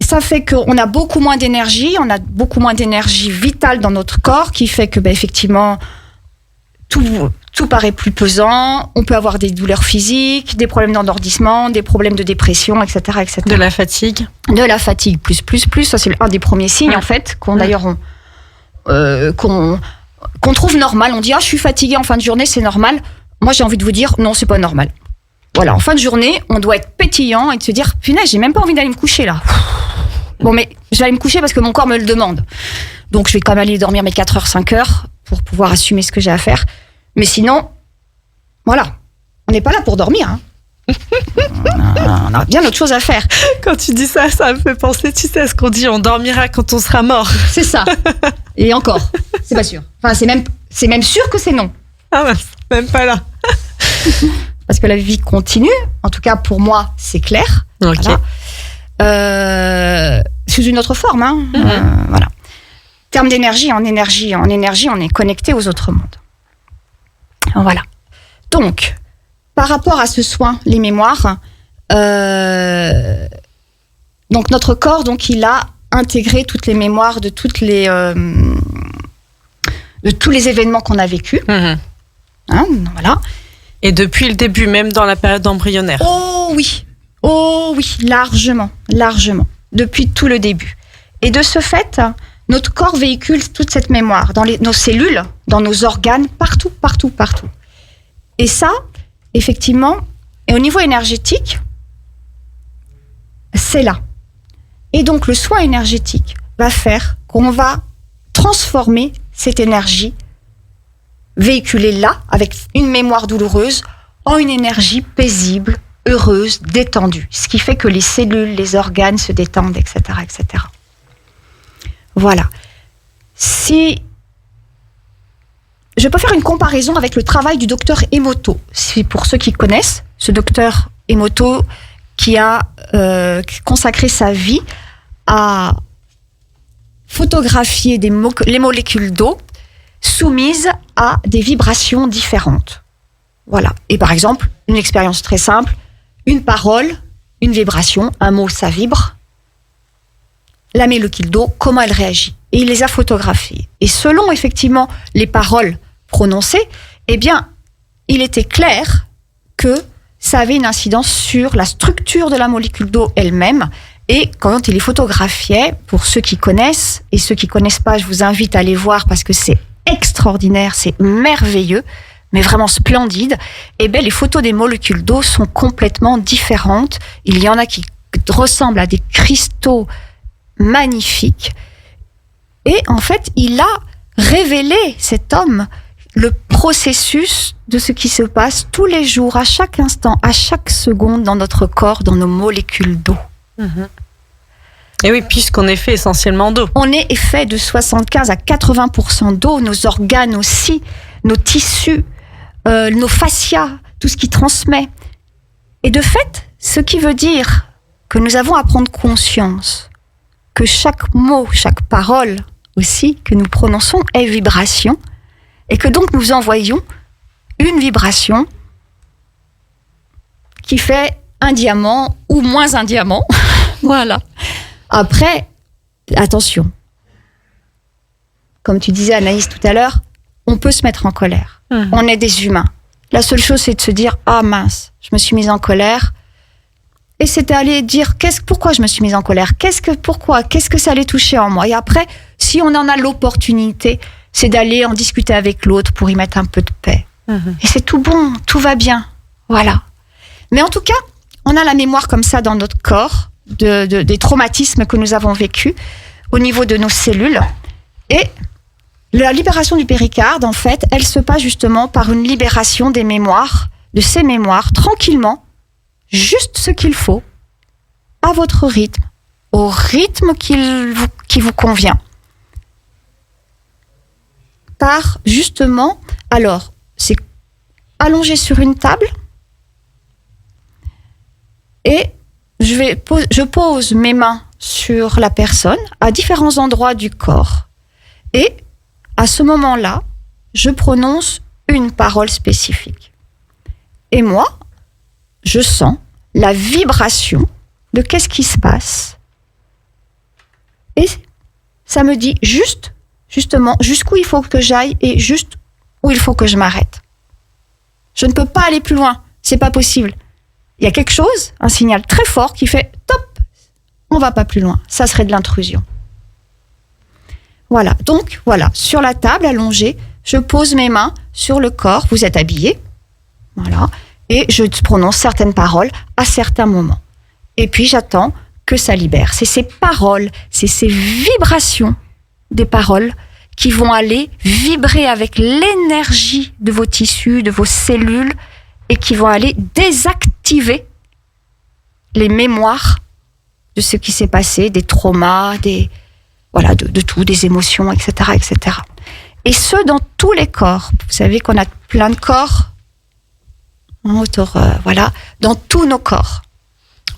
ça fait qu'on a beaucoup moins d'énergie, vitale dans notre corps, qui fait que effectivement tout paraît plus pesant, on peut avoir des douleurs physiques, des problèmes d'endormissement, des problèmes de dépression, etc. De la fatigue plus, ça c'est un des premiers signes en fait qu'on qu'on trouve normal. On dit je suis fatiguée en fin de journée, c'est normal. Moi j'ai envie de vous dire non, c'est pas normal. En fin de journée on doit être pétillant et de se dire punaise, j'ai même pas envie d'aller me coucher là. Bon, mais je vais aller me coucher parce que mon corps me le demande, donc je vais quand même aller dormir mes 4 heures, 5 heures pour pouvoir assumer ce que j'ai à faire. Mais sinon on n'est pas là pour dormir on a bien autre chose à faire. Quand tu dis ça, ça me fait penser, tu sais, à ce qu'on dit, on dormira quand on sera mort. C'est ça. Et encore, c'est pas sûr. Enfin, c'est même sûr que c'est non. Ah mince, même pas là. Parce que la vie continue. En tout cas, pour moi, c'est clair. Ok. Sous une autre forme. En termes d'énergie, en énergie, on est connecté aux autres mondes. Voilà. Donc, par rapport à ce soin, les mémoires, donc notre corps, il a intégré toutes les mémoires de tous les événements qu'on a vécus. Voilà. Et depuis le début, même dans la période embryonnaire. Oh oui, largement. Depuis tout le début. Et de ce fait, notre corps véhicule toute cette mémoire dans nos cellules, dans nos organes, partout. Et ça, effectivement, et au niveau énergétique, c'est là. Et donc, le soin énergétique va faire qu'on va transformer cette énergie véhiculée là, avec une mémoire douloureuse, en une énergie paisible, heureuse, détendue. Ce qui fait que les cellules, les organes se détendent, etc., etc. Voilà. Si je peux faire une comparaison avec le travail du docteur Emoto. C'est pour ceux qui connaissent, ce docteur Emoto qui a consacré sa vie à photographier les molécules d'eau soumises à des vibrations différentes. Voilà. Et par exemple, une expérience très simple, une parole, une vibration, un mot, ça vibre. La molécule d'eau, comment elle réagit. Et il les a photographiées. Et selon, effectivement, les paroles prononcées, eh bien, il était clair que ça avait une incidence sur la structure de la molécule d'eau elle-même. Et quand il les photographiait, pour ceux qui connaissent, et ceux qui connaissent pas, je vous invite à aller voir parce que c'est extraordinaire, c'est merveilleux, mais vraiment splendide. Eh bien, les photos des molécules d'eau sont complètement différentes. Il y en a qui ressemblent à des cristaux magnifiques. Et en fait, il a révélé, cet homme, le processus de ce qui se passe tous les jours, à chaque instant, à chaque seconde dans notre corps, dans nos molécules d'eau. Mmh. Et oui, puisqu'on est fait essentiellement d'eau. On est fait de 75 à 80% d'eau, nos organes aussi, nos tissus, nos fascias, tout ce qui transmet. Et de fait, ce qui veut dire que nous avons à prendre conscience que chaque mot, chaque parole aussi que nous prononçons est vibration, et que donc nous envoyons une vibration qui fait un diamant ou moins un diamant. Voilà. Après, attention. Comme tu disais, Anaïs, tout à l'heure, on peut se mettre en colère. On est des humains. La seule chose, c'est de se dire « Ah mince, je me suis mise en colère ». Et c'est d'aller dire pourquoi je me suis mise en colère, pourquoi, qu'est-ce que ça allait toucher en moi. Et après, si on en a l'opportunité, c'est d'aller en discuter avec l'autre pour y mettre un peu de paix. Et c'est tout bon, tout va bien. Voilà. Mais en tout cas, on a la mémoire comme ça dans notre corps, des traumatismes que nous avons vécus au niveau de nos cellules. Et la libération du péricarde, en fait, elle se passe justement par une libération des mémoires, de ces mémoires, tranquillement, juste ce qu'il faut, à votre rythme, au rythme qui vous convient. Par, justement, alors, c'est allongé sur une table, et je pose mes mains sur la personne, à différents endroits du corps, et à ce moment-là, je prononce une parole spécifique. Et moi, je sens la vibration de qu'est-ce qui se passe. Et ça me dit justement, jusqu'où il faut que j'aille et juste où il faut que je m'arrête. Je ne peux pas aller plus loin, c'est pas possible. Il y a quelque chose, un signal très fort qui fait top, on va pas plus loin. Ça serait de l'intrusion. Voilà, donc voilà, sur la table allongée, je pose mes mains sur le corps, vous êtes habillés, voilà, et je prononce certaines paroles à certains moments. Et puis j'attends que ça libère. C'est ces paroles, c'est ces vibrations des paroles qui vont aller vibrer avec l'énergie de vos tissus, de vos cellules, et qui vont aller désactiver les mémoires de ce qui s'est passé, des traumas, de tout, des émotions, etc., etc. Et ce, dans tous les corps. Vous savez qu'on a plein de corps, dans tous nos corps.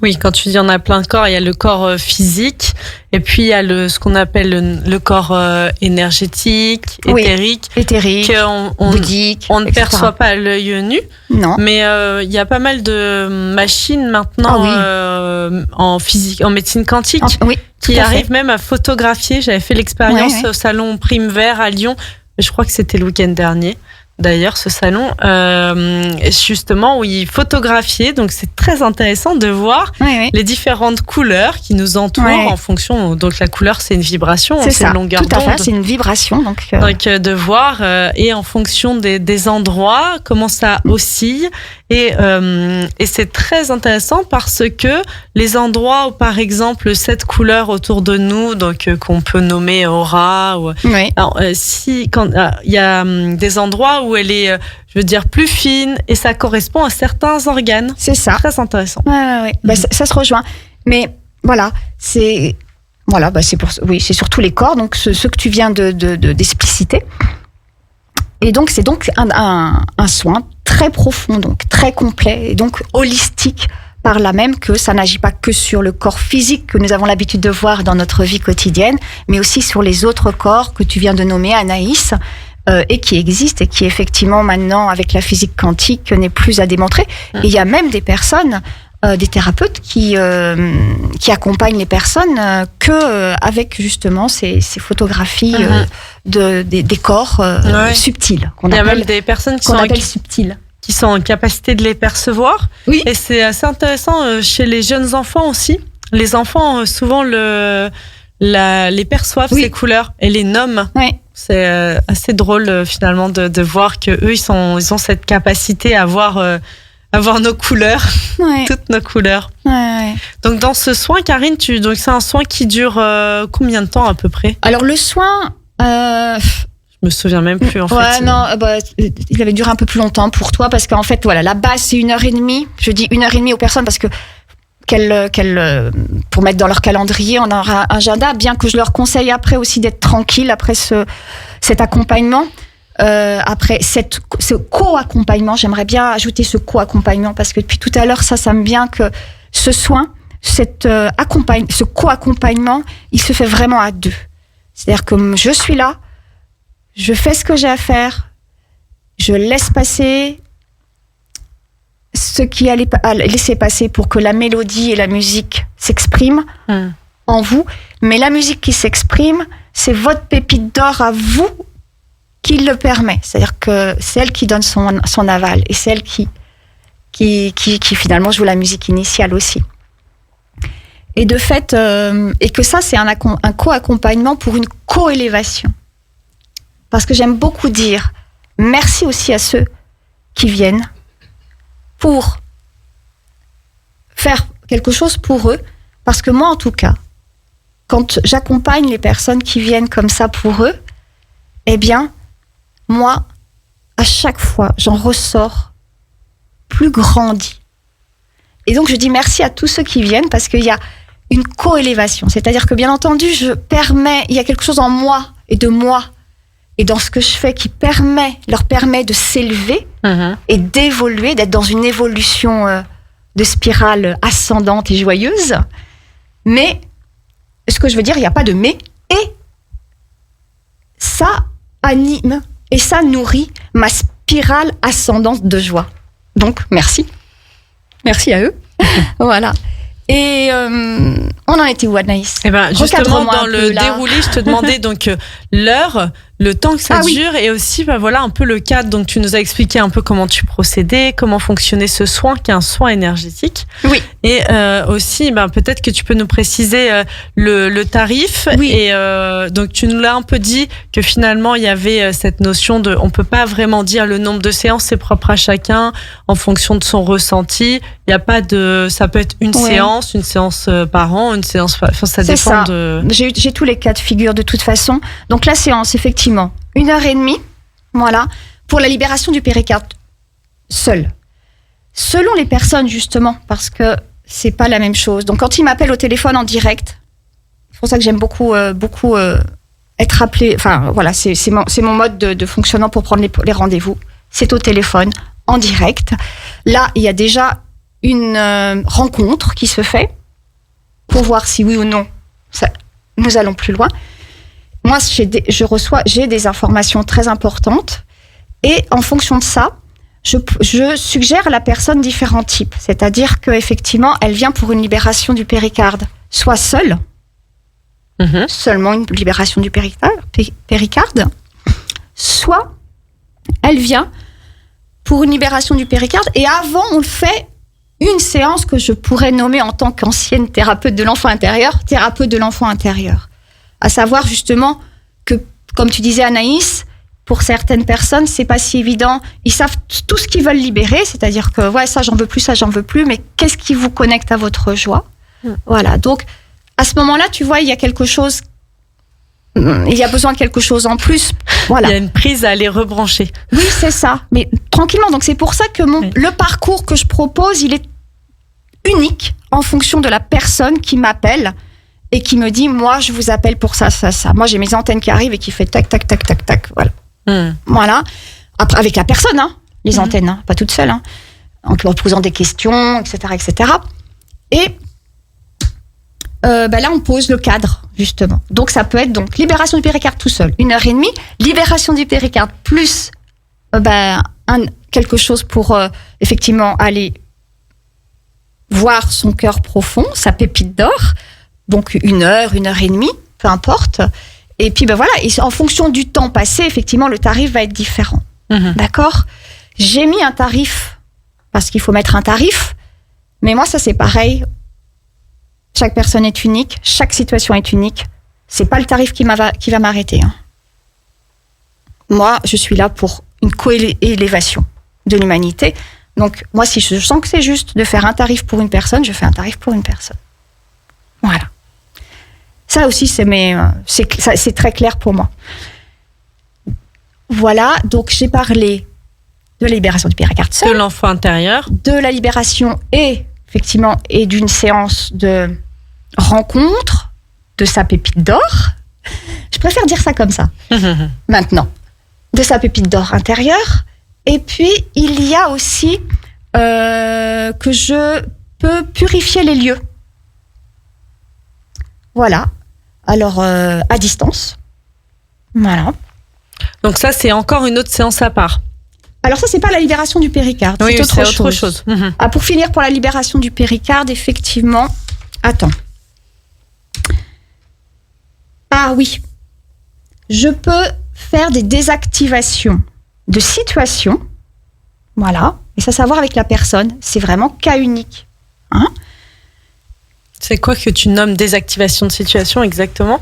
Oui, quand tu dis on a plein de corps, il y a le corps physique, et puis il y a ce qu'on appelle le corps énergétique, éthérique, bouddhique, on ne perçoit pas à l'œil nu. Non. Mais il y a pas mal de machines maintenant en physique, en médecine quantique, qui arrivent même à photographier. J'avais fait l'expérience au salon Prime Vert à Lyon. Je crois que c'était le week-end dernier. d'ailleurs, ce salon, justement, où ils photographiaient. Donc, c'est très intéressant de voir les différentes couleurs qui nous entourent en fonction. Donc, la couleur, c'est une vibration, c'est une longueur d'onde. Tout à fait, d'onde. c'est une vibration. Donc, de voir, et en fonction des endroits, comment ça oscille. Et c'est très intéressant parce que les endroits où, par exemple, cette couleur autour de nous, donc qu'on peut nommer aura, alors, quand il y a des endroits où elle est, je veux dire, plus fine, et ça correspond à certains organes. C'est ça. Très intéressant. Bah, ça se rejoint. Mais voilà, c'est surtout les corps, donc ce que tu viens d'expliciter. Et donc, c'est donc un soin très profond, donc très complet, et donc holistique, par là même que ça n'agit pas que sur le corps physique que nous avons l'habitude de voir dans notre vie quotidienne, mais aussi sur les autres corps que tu viens de nommer, Anaïs, et qui existent, et qui effectivement maintenant, avec la physique quantique, n'est plus à démontrer. Et il y a même des personnes, des thérapeutes qui accompagnent les personnes avec justement ces photographies des corps subtils. Il y a même des personnes qui appelle subtils. Qui sont en capacité de les percevoir. Oui. Et c'est assez intéressant chez les jeunes enfants aussi. Les enfants, souvent, les perçoivent, ces couleurs, et les nomment. Oui. C'est assez drôle, finalement, de voir qu'eux, ils ont cette capacité à voir nos couleurs, toutes nos couleurs. Donc, dans ce soin, Karine, donc c'est un soin qui dure combien de temps à peu près? Alors, le soin... Je me souviens même plus, en fait. Il avait duré un peu plus longtemps pour toi, parce qu'en fait, voilà, la base, c'est 1h30. Je dis 1h30 aux personnes parce que pour mettre dans leur calendrier, on a un agenda, bien que je leur conseille après aussi d'être tranquille après cet accompagnement. Après ce co-accompagnement, j'aimerais bien ajouter ce co-accompagnement, parce que depuis tout à l'heure, ça me vient que ce soin, ce co-accompagnement, il se fait vraiment à deux. C'est-à-dire que je suis là, je fais ce que j'ai à faire, je laisse passer ce qui allait laisser passer pour que la mélodie et la musique s'expriment en vous. Mais la musique qui s'exprime, c'est votre pépite d'or à vous qui le permet. C'est-à-dire que c'est elle qui donne son aval, et c'est elle qui finalement joue la musique initiale aussi. Et de fait, et que ça, c'est un co-accompagnement pour une co-élévation. Parce que j'aime beaucoup dire merci aussi à ceux qui viennent pour faire quelque chose pour eux. Parce que moi, en tout cas, quand j'accompagne les personnes qui viennent comme ça pour eux, eh bien, moi, à chaque fois, j'en ressors plus grandi. Et donc, je dis merci à tous ceux qui viennent, parce qu'il y a une co-élévation. C'est-à-dire que, bien entendu, il y a quelque chose en moi et de moi et dans ce que je fais qui leur permet de s'élever et d'évoluer, d'être dans une évolution de spirale ascendante et joyeuse. Mais, ce que je veux dire, il n'y a pas de mais. Et ça anime et ça nourrit ma spirale ascendante de joie. Donc, merci. Merci à eux. Voilà. Et on en était où, Anaïs? Justement, dans le déroulé, je te demandais donc l'heure, le temps que ça dure, et aussi un peu le cadre. Donc, tu nous as expliqué un peu comment tu procédais, comment fonctionnait ce soin, qui est un soin énergétique. Oui. Et aussi, peut-être que tu peux nous préciser le tarif. Oui. Et donc, tu nous l'as un peu dit que finalement, il y avait cette notion de, on peut pas vraiment dire le nombre de séances, c'est propre à chacun en fonction de son ressenti. Il y a pas ça peut être une séance par an, une séance, ça dépend de... J'ai tous les cas de figure de toute façon. Donc la séance, effectivement, 1h30, voilà, pour la libération du péricarde seul. Selon les personnes, justement, parce que c'est pas la même chose. Donc quand ils m'appellent au téléphone en direct, c'est pour ça que j'aime beaucoup être appelé, c'est mon mode de fonctionnement pour prendre les rendez-vous. C'est au téléphone, en direct. Là, il y a déjà une rencontre qui se fait pour voir si oui ou non nous allons plus loin. Moi, j'ai des informations très importantes, et en fonction de ça, je suggère à la personne différents types. C'est-à-dire qu'effectivement, elle vient pour une libération du péricarde, soit seule, seulement une libération du péricarde, soit elle vient pour une libération du péricarde. Et avant, on le fait une séance que je pourrais nommer en tant qu'ancienne thérapeute de l'enfant intérieur, thérapeute de l'enfant intérieur. À savoir justement que, comme tu disais Anaïs, pour certaines personnes, c'est pas si évident. Ils savent tout ce qu'ils veulent libérer, c'est-à-dire que ouais, ça j'en veux plus, mais qu'est-ce qui vous connecte à votre joie ? Voilà. Donc à ce moment-là, tu vois, il y a quelque chose. Il y a besoin de quelque chose en plus. Voilà. Il y a une prise à aller rebrancher. Oui, c'est ça. Mais tranquillement. Donc c'est pour ça que le parcours que je propose, il est unique en fonction de la personne qui m'appelle et qui me dit, moi, je vous appelle pour ça, ça, ça. Moi, j'ai mes antennes qui arrivent et qui fait tac, tac, tac, tac, tac. Voilà. Voilà. Après, avec la personne, hein, les antennes, hein, pas toute seule, hein, en posant des questions, etc., etc. Et là, on pose le cadre, justement. Donc, ça peut être donc libération du péricarde tout seul, 1h30, libération du péricarde plus quelque chose pour effectivement aller voir son cœur profond, sa pépite d'or. Donc 1h, 1h30, peu importe. Et puis voilà, et en fonction du temps passé, effectivement, le tarif va être différent. D'accord ? J'ai mis un tarif, parce qu'il faut mettre un tarif, mais moi, ça c'est pareil. Chaque personne est unique, chaque situation est unique. C'est pas le tarif qui va m'arrêter. Hein. Moi, je suis là pour une coélévation de l'humanité. Donc, moi, si je sens que c'est juste de faire un tarif pour une personne, je fais un tarif pour une personne. Voilà. Ça aussi, c'est très clair pour moi. Voilà, donc j'ai parlé de la libération du péricarde seul, de l'enfant intérieur, de la libération et d'une séance de rencontre de sa pépite d'or. Je préfère dire ça comme ça. Maintenant, de sa pépite d'or intérieure. Et puis, il y a aussi que je peux purifier les lieux. Voilà. Alors, à distance. Voilà. Donc ça, c'est encore une autre séance à part. Alors ça, c'est pas la libération du péricarde. Oui, c'est autre chose. Ah, pour finir, pour la libération du péricarde, effectivement... Attends. Ah oui. Je peux faire des désactivations de situations. Voilà. Et ça, savoir avec la personne. C'est vraiment cas unique. Hein ? C'est quoi que tu nommes désactivation de situation exactement ?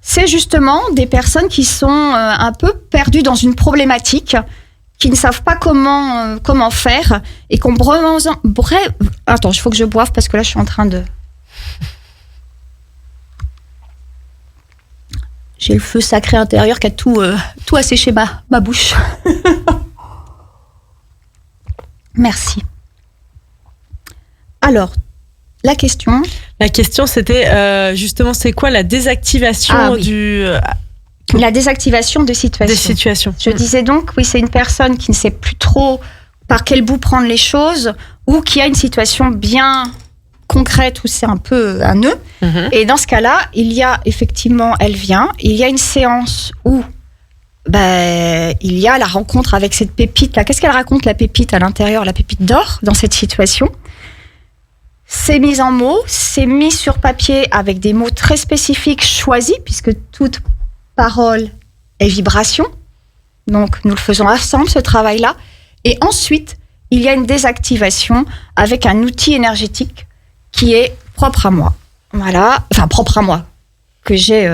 C'est justement des personnes qui sont un peu perdues dans une problématique, qui ne savent pas comment faire et qu'on Attends, il faut que je boive parce que là, je suis en train de... J'ai le feu sacré intérieur qui a tout asséché ma bouche. Merci. Alors, la question, c'était justement, c'est quoi la désactivation la désactivation de situations. Des situations. Je disais donc, oui, c'est une personne qui ne sait plus trop par quel bout prendre les choses ou qui a une situation bien concrète où c'est un peu un nœud. Et dans ce cas-là, il y a effectivement, elle vient, il y a une séance où il y a la rencontre avec cette pépite-là. Qu'est-ce qu'elle raconte, la pépite à l'intérieur, la pépite d'or, dans cette situation ? C'est mis en mots, c'est mis sur papier avec des mots très spécifiques choisis, puisque toute parole est vibration. Donc, nous le faisons ensemble, ce travail-là. Et ensuite, il y a une désactivation avec un outil énergétique qui est propre à moi. Voilà. Enfin, propre à moi. Que j'ai...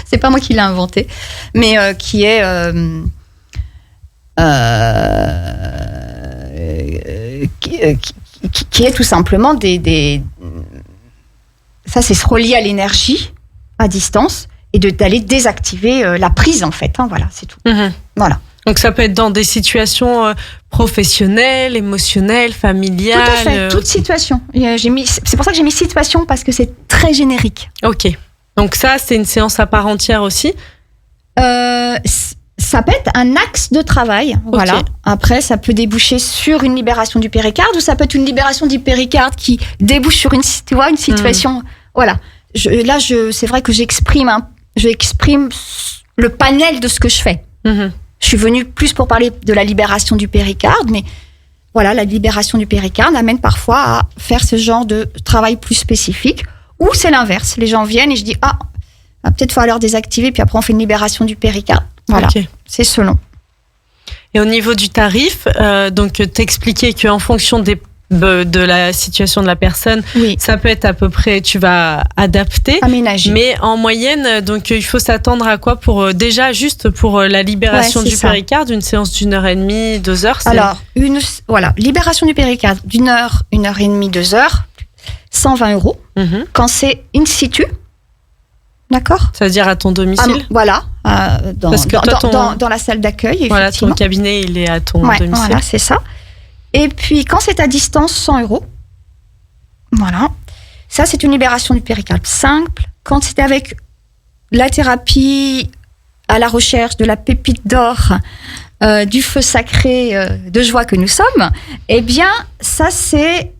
c'est pas moi qui l'ai inventé. Mais qui est... qui est tout simplement ça, c'est se relier à l'énergie à distance et d'aller désactiver la prise, en fait. Hein, voilà, c'est tout. Voilà. Donc, ça peut être dans des situations professionnelles, émotionnelles, familiales. Tout à fait, toute situation. C'est pour ça que j'ai mis situation, parce que c'est très générique. Ok. Donc ça, c'est une séance à part entière aussi ? Ça peut être un axe de travail, voilà. Après, ça peut déboucher sur une libération du péricarde, ou ça peut être une libération du péricarde qui débouche sur une situation. Voilà. C'est vrai que j'exprime le panel de ce que je fais. Je suis venue plus pour parler de la libération du péricarde, mais voilà, la libération du péricarde amène parfois à faire ce genre de travail plus spécifique, ou c'est l'inverse. Les gens viennent et je dis, va peut-être falloir désactiver, puis après on fait une libération du péricarde. Voilà, Ok. c'est selon. Et au niveau du tarif, donc t'expliquais qu'en fonction de la situation de la personne, Oui, ça peut être à peu près, tu vas adapter. aménagé. Mais en moyenne, donc il faut s'attendre à quoi pour déjà juste pour la libération Ouais, c'est du ça. péricarde, une séance d'1h30, 2 heures. Alors, libération du péricarde d'une heure, 1h30, 2 heures, 120 €. Mhm. Quand c'est in situ, d'accord. Ça veut dire à ton domicile. Voilà, dans, Parce que dans, toi, dans- ton- dans- dans la salle d'accueil, Voilà, effectivement. ton cabinet, il est à ton Ouais, domicile. voilà, c'est ça. Et puis, quand c'est à distance, 100 €. Voilà. Ça, c'est une libération du péricarde simple. Quand c'est avec la thérapie à la recherche de la pépite d'or, du feu sacré de joie que nous sommes, eh bien, ça, c'est...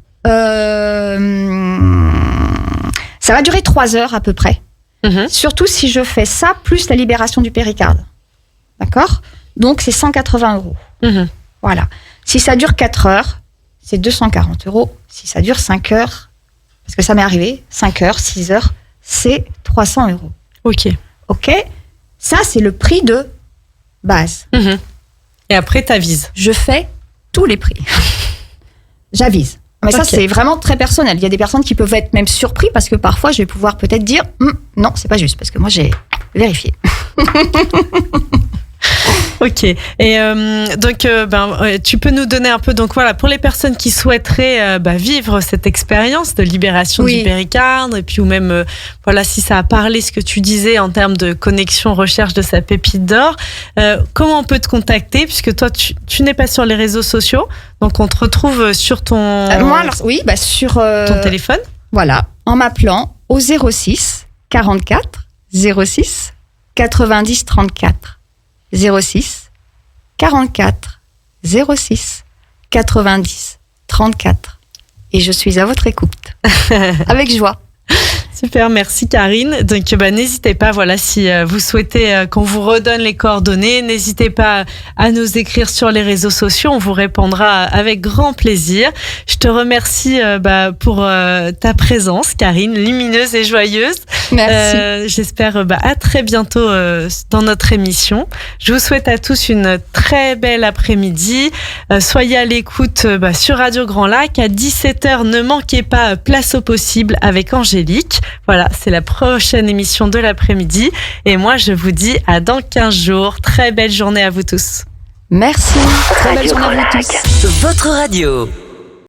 ça va durer 3 heures à peu près. Mhm. Surtout si je fais ça plus la libération du péricarde. D'accord ? Donc, c'est 180 €. Mhm. Voilà. Si ça dure 4 heures, c'est 240 €. Si ça dure 5 heures, parce que ça m'est arrivé, 5 heures, 6 heures, c'est 300 €. Ok. OK ? Ça, c'est le prix de base. Mhm. Et après, t'avises. Je fais tous les prix. J'avise. Mais ça, Ok. c'est vraiment très personnel. Il y a des personnes qui peuvent être même surpris parce que parfois, je vais pouvoir peut-être dire non, c'est pas juste, parce que moi, j'ai vérifié. Ok. Et donc, tu peux nous donner un peu, donc voilà, pour les personnes qui souhaiteraient vivre cette expérience de libération Oui. du péricarde, et puis ou même, voilà, si ça a parlé ce que tu disais en termes de connexion, recherche de sa pépite d'or, comment on peut te contacter, puisque toi, tu n'es pas sur les réseaux sociaux, donc on te retrouve sur ton, Moi, alors, oui, sur... ton téléphone. Voilà, en m'appelant au 06 44 06 90 34. 06 44 06 90 34. Et je suis à votre écoute. Avec joie. Super, merci Karine. Donc n'hésitez pas, voilà, si vous souhaitez qu'on vous redonne les coordonnées, n'hésitez pas à nous écrire sur les réseaux sociaux, on vous répondra avec grand plaisir. Je te remercie pour ta présence, Karine, lumineuse et joyeuse. Merci. J'espère à très bientôt dans notre émission. Je vous souhaite à tous une très belle après-midi. Soyez à l'écoute sur Radio Grand Lac. À 17h, ne manquez pas Place au possible avec Angélique. Voilà, c'est la prochaine émission de l'après-midi. Et moi, je vous dis à dans 15 jours. Très belle journée à vous tous. Merci. Très belle Radio journée à vous Grand tous. Lac, votre radio.